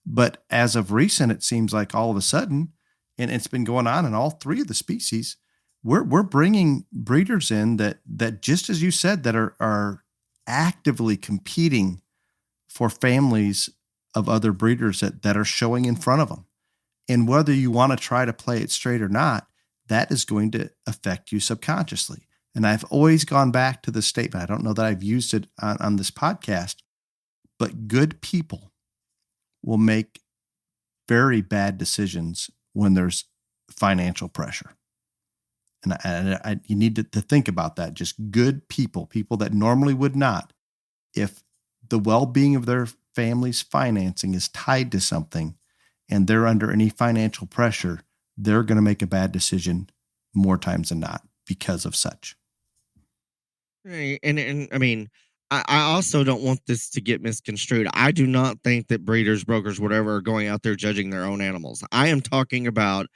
But as of recent, it seems like all of a sudden, and it's been going on in all three of the species, we're bringing breeders in that just as you said, that are actively competing for families of other breeders that are showing in front of them. And whether you want to try to play it straight or not, that is going to affect you subconsciously. And I've always gone back to the statement. I don't know that I've used it on this podcast, but good people will make very bad decisions when there's financial pressure. And you need to think about that. Just good people that normally would not. If the well-being of their family's financing is tied to something and they're under any financial pressure, they're going to make a bad decision more times than not because of such. Right. And I mean, I also don't want this to get misconstrued. I do not think that breeders, brokers, whatever, are going out there judging their own animals. I am talking about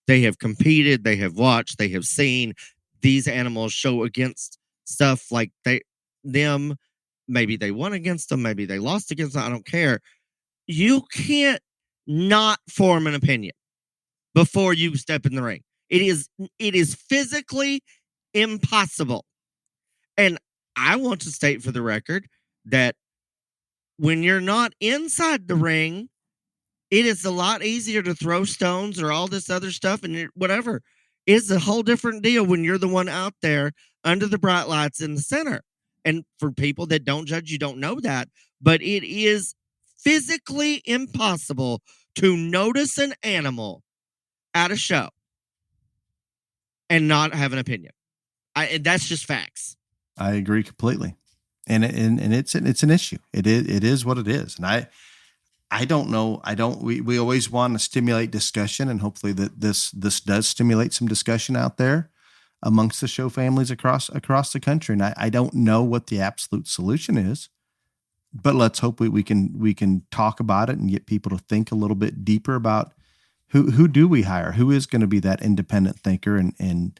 they have competed, they have watched, they have seen these animals show against stuff like them. Maybe they won against them, maybe they lost against them. I don't care. You can't not form an opinion before you step in the ring. It is physically impossible. And I want to state for the record that when you're not inside the ring, it is a lot easier to throw stones or all this other stuff and whatever. It's a whole different deal when you're the one out there under the bright lights in the center. And for people that don't judge, you don't know that, but it is physically impossible to notice an animal at a show and not have an opinion. And that's just facts. I agree completely. And it's an issue. It is what it is. And I don't know. We always want to stimulate discussion, and hopefully that this does stimulate some discussion out there amongst the show families across the country. And I don't know what the absolute solution is, but let's hope we can talk about it and get people to think a little bit deeper about who do we hire? Who is going to be that independent thinker and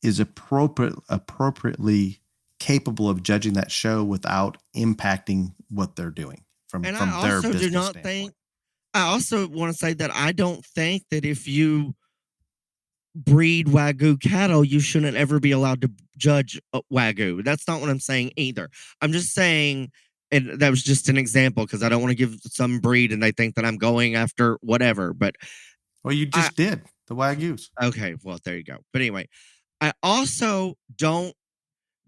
is appropriately capable of judging that show without impacting what they're doing from their business standpoint. I also want to say that I don't think that if you breed Wagyu cattle, you shouldn't ever be allowed to judge Wagyu. That's not what I'm saying either. I'm just saying, and that was just an example because I don't want to give some breed and they think that I'm going after whatever. But well, you just did the Wagyus. Okay, well, there you go. But anyway, I also don't.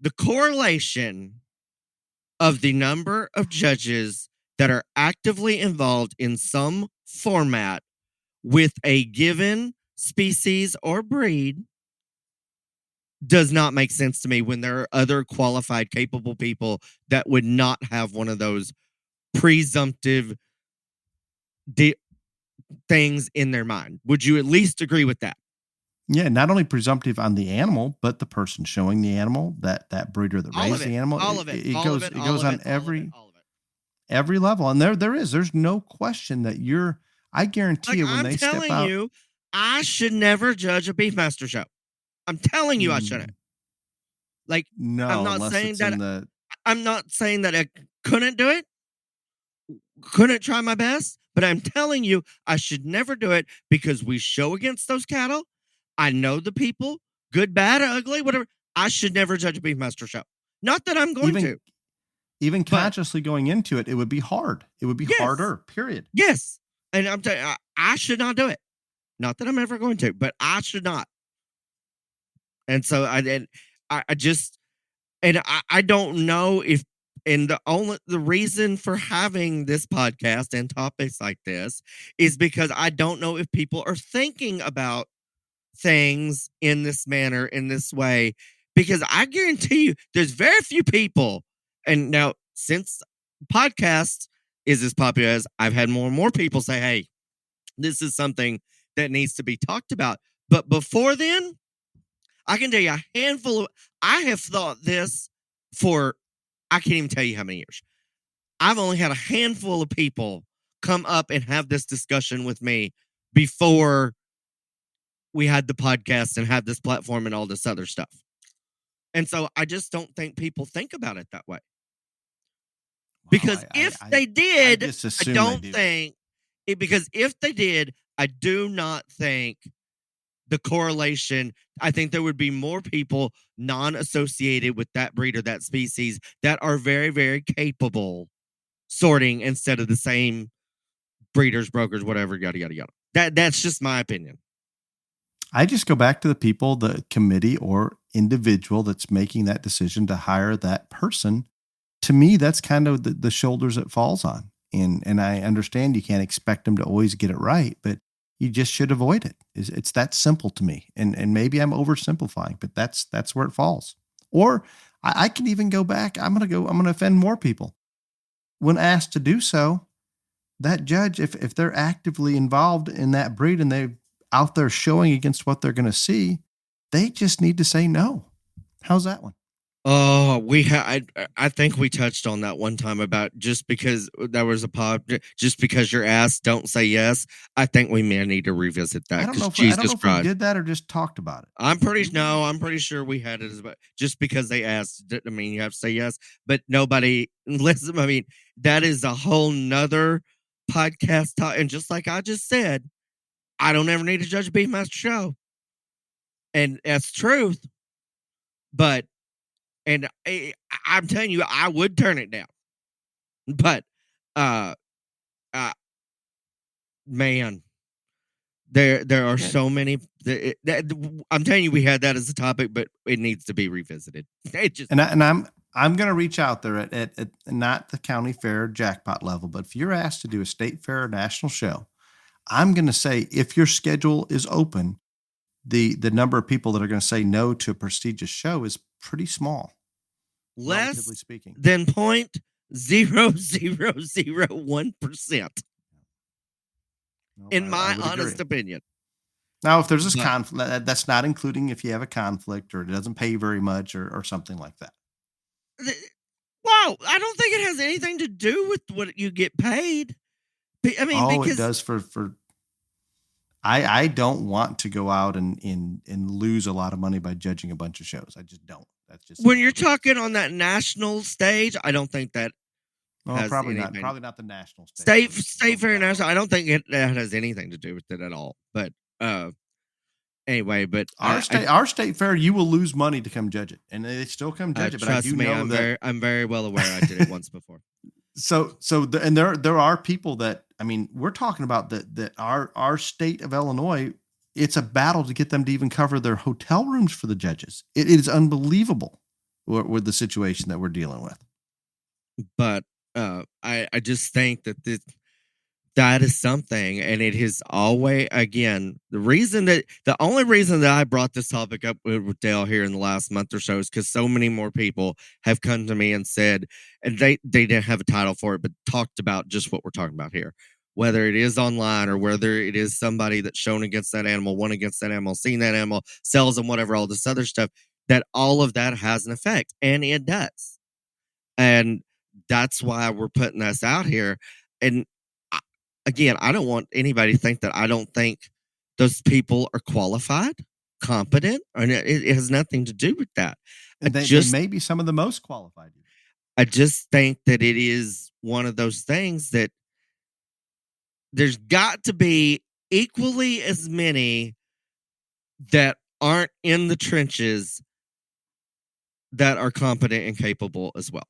The correlation of the number of judges that are actively involved in some format with a given species or breed does not make sense to me when there are other qualified, capable people that would not have one of those presumptive things in their mind. Would you at least agree with that? Yeah, not only presumptive on the animal, but the person showing the animal, that breeder that raised the animal. All of it. It goes on every level. And there's no question that I guarantee you when they step out. I'm telling you, I should never judge a Beefmaster show. I'm telling you I shouldn't. Like, no, I'm not saying that I'm not saying that I couldn't do it. Couldn't try my best, but I'm telling you I should never do it because we show against those cattle. I know the people, good, bad, ugly, whatever. I should never judge a Beefmaster show. Not that I'm going to. Even consciously going into it, it would be hard. It would be harder, period. Yes. And I'm telling you, I should not do it. Not that I'm ever going to, but I should not. And so I don't know if, and the reason for having this podcast and topics like this is because I don't know if people are thinking about things in this manner, in this way, because I guarantee you there's very few people. And now, since podcast is as popular as, I've had more and more people say, hey, this is something that needs to be talked about. But before then, I can tell you I have thought this for, I can't even tell you how many years. I've only had a handful of people come up and have this discussion with me before we had the podcast and had this platform and all this other stuff. And so I just don't think people think about it that way. Because if they did, I don't think it, because if they did, I do not think the correlation, I think there would be more people non-associated with that breed or that species that are very, very capable sorting instead of the same breeders, brokers, whatever, yada, yada, yada. That's just my opinion. I just go back to the people, the committee or individual that's making that decision to hire that person. To me, that's kind of the shoulders it falls on. And I understand you can't expect them to always get it right, but you just should avoid it. It's that simple to me. And maybe I'm oversimplifying, but that's where it falls. Or I can even go back. I'm going to offend more people. When asked to do so, that judge, if they're actively involved in that breed and they're out there showing against what they're going to see, they just need to say no. How's that one? Oh, I think we touched on that one time about just because there was a just because you're asked, don't say yes. I think we may need to revisit that because I don't know Jesus if we Christ. did that or just talked about it. I'm pretty sure we had it as well. Just because they asked, I mean, you have to say yes, but nobody listen. I mean, that is a whole nother podcast. And just like I just said, I don't ever need to judge a Beefmaster show, and that's truth. But and I'm telling you, I would turn it down. But uh, uh man, there are so many. I'm telling you, we had that as a topic, but it needs to be revisited. It just I'm going to reach out there at not the county fair jackpot level, but if you're asked to do a state fair or national show, I'm going to say if your schedule is open, the number of people that are going to say no to a prestigious show is pretty small, relatively less speaking. than 0.0001%, in my honest opinion. Now, if there's this conflict, that's not including if you have a conflict or it doesn't pay very much or something like that. Wow, I don't think it has anything to do with what you get paid. I mean, because it does for. I don't want to go out and lose a lot of money by judging a bunch of shows. I just don't. That's just when you're talking on that national stage, I don't think that. Probably not. Probably not the national stage. State fair national. I don't think that has anything to do with it at all. But anyway, but our state fair, you will lose money to come judge it, and they still come judge it. But trust me, I'm very well aware. I did it once before. And there are people that, I mean, we're talking about that our state of Illinois, it's a battle to get them to even cover their hotel rooms for the judges. It is unbelievable with the situation that we're dealing with. But I just think that that is something, and it has always, again, the only reason that I brought this topic up with Dale here in the last month or so is because so many more people have come to me and said, and they didn't have a title for it, but talked about just what we're talking about here, whether it is online or whether it is somebody that's shown against that animal, won against that animal, seen that animal, sells them, whatever, all this other stuff, that all of that has an effect, and it does. And that's why we're putting this out here. And again, I don't want anybody to think that I don't think those people are qualified, competent, and it has nothing to do with that. And they may be some of the most qualified. I just think that it is one of those things that there's got to be equally as many that aren't in the trenches that are competent and capable as well,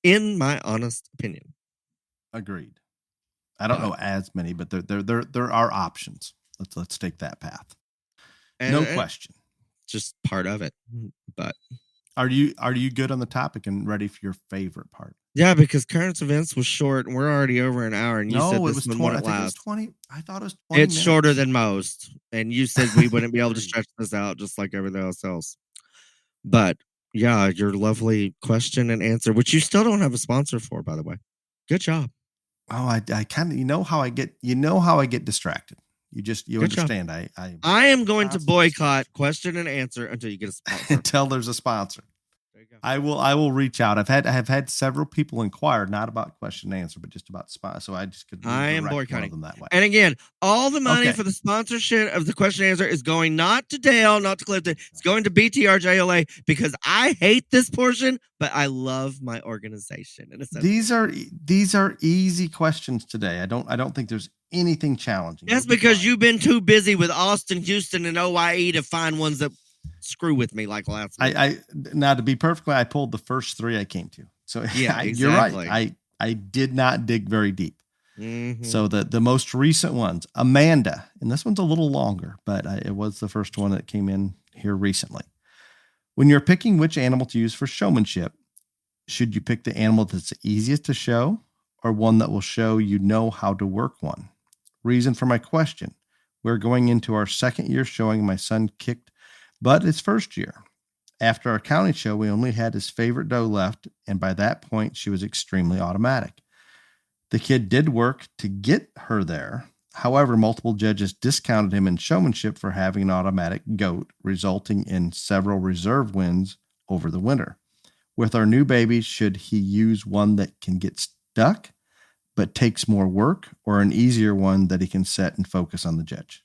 in my honest opinion. Agreed. I don't know as many, but there are options. Let's take that path. No question. Just part of it. But are you good on the topic and ready for your favorite part? Yeah, because current events was short, and we're already over an hour. And you said this one wouldn't last. It was 20. I thought it was 20. It's shorter than most, and you said we wouldn't be able to stretch this out just like everything else. But yeah, your lovely question and answer, which you still don't have a sponsor for, by the way. Good job. Oh, I kind of, you know how I get distracted. You understand. I am going to boycott question and answer until you get a sponsor. Until there's a sponsor. There you go. I will reach out. I have had several people inquire, not about question and answer, but just about sponsor. So I just could. I am boycotting them that way. And again, all the money for the sponsorship of the question and answer is going not to Dale, not to Clifton. It's going to BTRJLA because I hate this portion, but I love my organization. And these are easy questions today. I don't think there's anything challenging. That's because you've been too busy with Austin, Houston, and OIE to find ones that screw with me like last week. Now, to be perfectly, I pulled the first 3 I came to. So yeah, exactly. You're right. I did not dig very deep. Mm-hmm. So the most recent ones, Amanda, and this one's a little longer, but it was the first one that came in here recently. When you're picking which animal to use for showmanship, should you pick the animal that's easiest to show or one that will show you know how to work one? Reason for my question. We're going into our second year showing. My son kicked butt his first year. After our county show, we only had his favorite doe left, and by that point, she was extremely automatic. The kid did work to get her there. However, multiple judges discounted him in showmanship for having an automatic goat, resulting in several reserve wins over the winter. With our new baby, should he use one that can get stuck but takes more work, or an easier one that he can set and focus on the judge?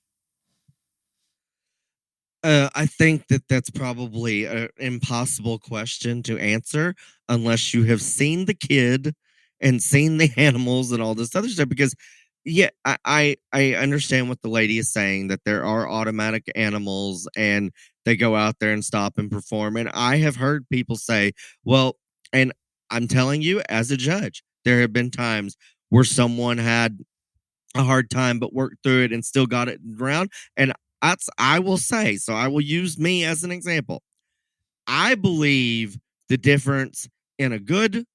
I think that that's probably an impossible question to answer unless you have seen the kid and seen the animals and all this other stuff. Because, yeah, I understand what the lady is saying, that there are automatic animals and they go out there and stop and perform. And I have heard people say, well, and I'm telling you, as a judge, there have been times where someone had a hard time but worked through it and still got it around. And I will say, so I will use me as an example. I believe the difference in a good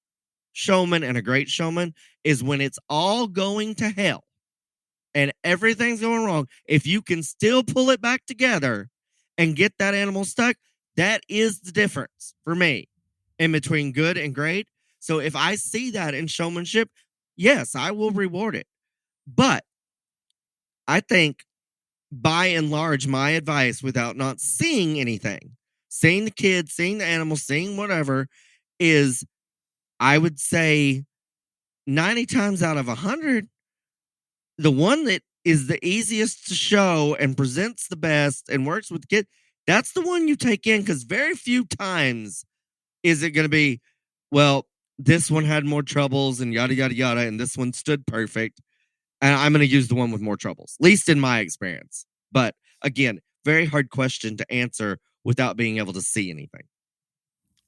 showman and a great showman is when it's all going to hell and everything's going wrong. If you can still pull it back together and get that animal stuck, that is the difference for me in between good and great. So if I see that in showmanship, yes, I will reward it. But I think, by and large, my advice, without not seeing anything, seeing the kids, seeing the animals, seeing whatever, is I would say 90 times out of 100, the one that is the easiest to show and presents the best and works with the kid, that's the one you take in, because very few times is it going to be, well, this one had more troubles and yada, yada, yada, and this one stood perfect. And I'm going to use the one with more troubles, least in my experience. But again, very hard question to answer without being able to see anything.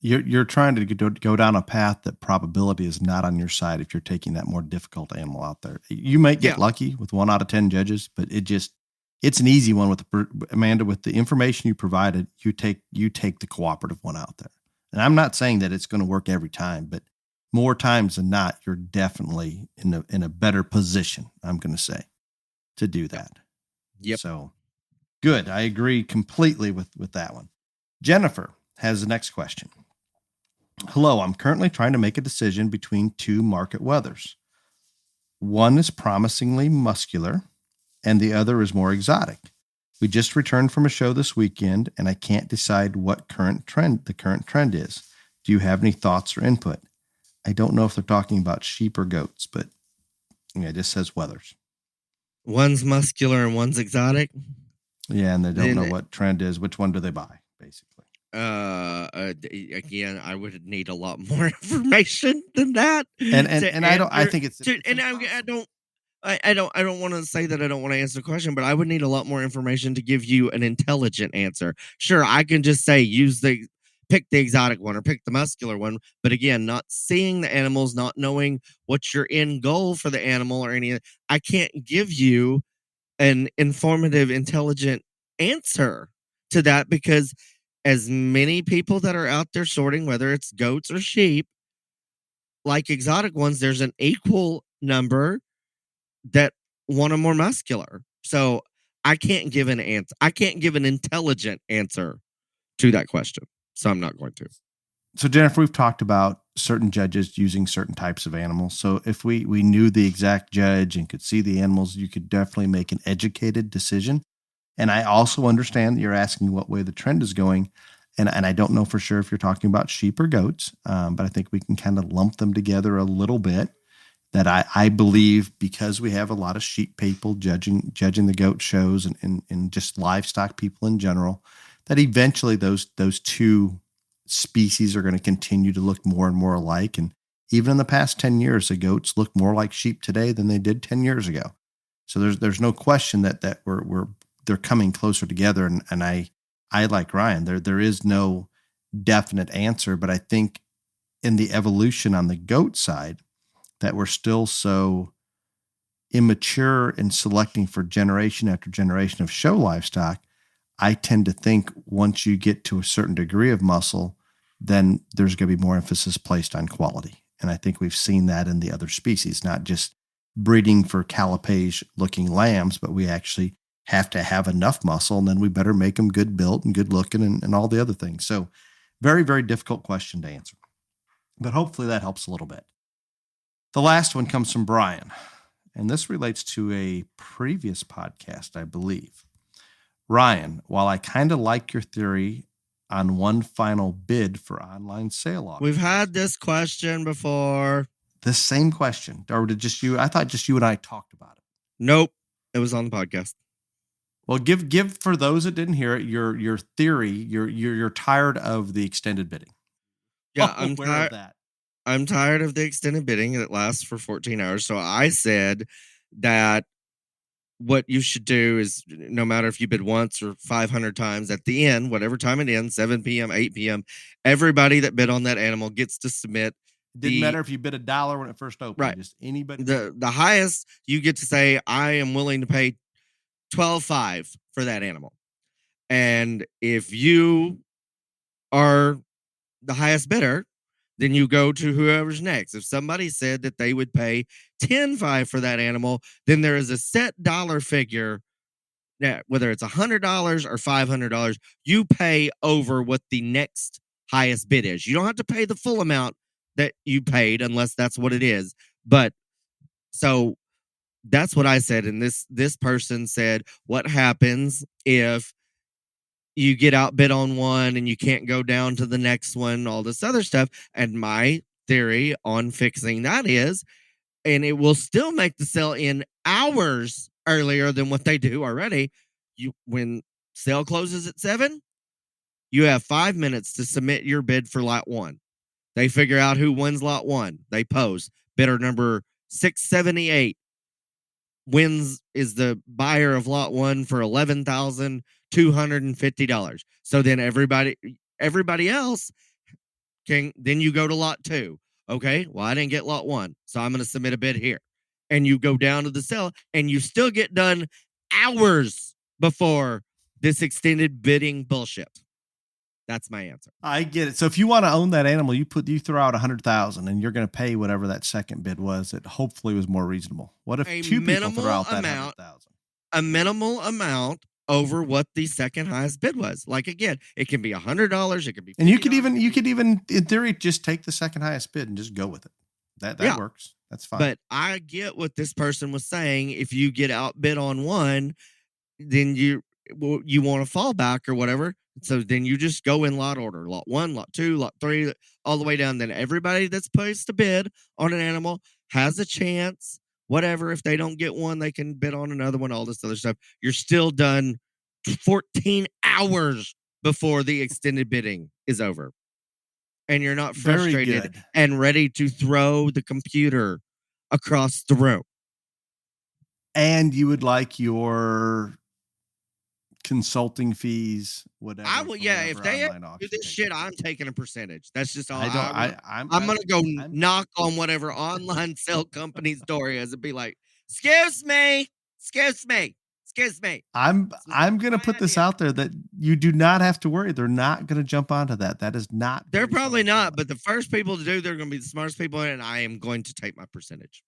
You're trying to go down a path that probability is not on your side if you're taking that more difficult animal out there. You might get lucky with 1 out of 10 judges, but it's an easy one with Amanda. With the information you provided, you take the cooperative one out there. And I'm not saying that it's going to work every time, but more times than not, you're definitely in a better position, I'm going to say, to do that. Yep. So good. I agree completely with that one. Jennifer has the next question. Hello, I'm currently trying to make a decision between 2 market wethers. One is promisingly muscular and the other is more exotic. We just returned from a show this weekend and I can't decide what the current trend is. Do you have any thoughts or input? I don't know if they're talking about sheep or goats, but yeah, it just says wethers. One's muscular and one's exotic. Yeah, and they don't know what trend is. Which one do they buy, basically? Again, I would need a lot more information than that. And I think it's I don't want to say that I don't want to answer the question, but I would need a lot more information to give you an intelligent answer. Sure, I can just say pick the exotic one or pick the muscular one, but again, not seeing the animals, not knowing what your end goal for the animal or anything, I can't give you an informative, intelligent answer to that, because as many people that are out there sorting, whether it's goats or sheep, like exotic ones, there's an equal number that want a more muscular. So I can't give an answer. I can't give an intelligent answer to that question. So I'm not going to. So Jennifer, we've talked about certain judges using certain types of animals. So if we knew the exact judge and could see the animals, you could definitely make an educated decision. And I also understand that you're asking what way the trend is going. And I don't know for sure if you're talking about sheep or goats, but I think we can kind of lump them together a little bit. That I believe, because we have a lot of sheep people judging the goat shows and just livestock people in general, that eventually those 2 species are going to continue to look more and more alike. And even in the past 10 years, the goats look more like sheep today than they did 10 years ago. So there's no question that they're coming closer together. And I like Ryan, there is no definite answer, but I think in the evolution on the goat side, that we're still so immature in selecting for generation after generation of show livestock, I tend to think once you get to a certain degree of muscle, then there's going to be more emphasis placed on quality. And I think we've seen that in the other species, not just breeding for caliphate looking lambs, but we actually have to have enough muscle, and then we better make them good built and good looking and all the other things. So very, very difficult question to answer, but hopefully that helps a little bit. The last one comes from Brian, and this relates to a previous podcast, I believe. Ryan, while I kind of like your theory on one final bid for online sale auctions? We've had this question before. The same question, or did just you? I thought just you and I talked about it. Nope, it was on the podcast. Well, give for those that didn't hear it your theory. You're tired of the extended bidding. Yeah, I'm aware of that. I'm tired of the extended bidding that lasts for 14 hours. So I said that what you should do is, no matter if you bid once or 500 times, at the end, whatever time it ends, 7 p.m., 8 p.m., everybody that bid on that animal gets to submit. Didn't matter if you bid $1 when it first opened. Right. Just anybody. The highest, you get to say, I am willing to pay $12.5 for that animal. And if you are the highest bidder, then you go to whoever's next. If somebody said that they would pay $10.5 for that animal, then there is a set dollar figure that, whether it's $100 or $500, you pay over what the next highest bid is. You don't have to pay the full amount that you paid unless that's what it is. But so that's what I said. And this person said, what happens if you get outbid on one and you can't go down to the next one, all this other stuff? And my theory on fixing that is, and it will still make the sale in hours earlier than what they do already. When sale closes at 7, you have 5 minutes to submit your bid for lot 1. They figure out who wins lot 1. They post bidder number 678 is the buyer of lot 1 for $11,250. So then everybody else then you go to lot 2. Okay, well, I didn't get lot 1, so I'm going to submit a bid here. And you go down to the sale, and you still get done hours before this extended bidding bullshit. That's my answer. I get it. So if you want to own that animal, you throw out $100,000, and you're going to pay whatever that second bid was. That hopefully was more reasonable. What if two people throw out that $100,000? A minimal amount over what the second highest bid was. Like, again, it can be $100, it could be $50. And you could even in theory just take the second highest bid and just go with it. That works. That's fine. But I get what this person was saying. If you get outbid on one, then you want a fallback or whatever. So then you just go in lot order, lot 1, lot 2, lot 3, all the way down. Then everybody that's placed a bid on an animal has a chance. Whatever, if they don't get one, they can bid on another one, all this other stuff. You're still done 14 hours before the extended bidding is over. And you're not frustrated and ready to throw the computer across the room. And you would like your consulting fees, whatever. I will, yeah. If they do this shit, I'm taking a percentage. That's just all. I'm gonna go knock on whatever online sale company's door is and be like, "Excuse me." I'm gonna put this out there that you do not have to worry. They're not gonna jump onto that. That is not. They're probably not. But the first people to do, they're gonna be the smartest people, and I am going to take my percentage.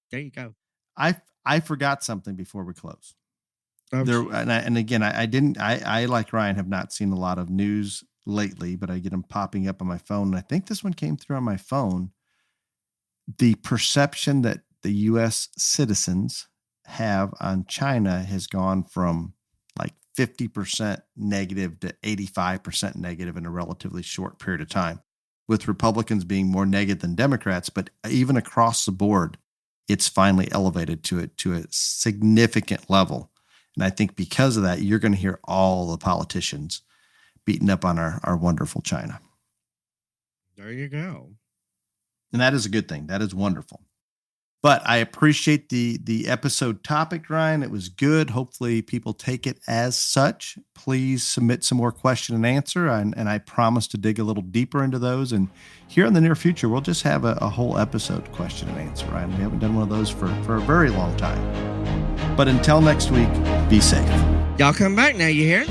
There you go. I forgot something before we close. Oh, I like Ryan have not seen a lot of news lately, but I get them popping up on my phone. And I think this one came through on my phone. The perception that the U.S. citizens have on China has gone from like 50% negative to 85% negative in a relatively short period of time, with Republicans being more negative than Democrats. But even across the board, it's finally elevated to a significant level. And I think because of that, you're going to hear all the politicians beating up on our wonderful China. There you go. And that is a good thing. That is wonderful. But I appreciate the episode topic, Ryan. It was good. Hopefully people take it as such. Please submit some more question and answer. And I promise to dig a little deeper into those. And here in the near future, we'll just have a whole episode question and answer, Ryan. We haven't done one of those for a very long time. But until next week, be safe. Y'all come back now, you hear?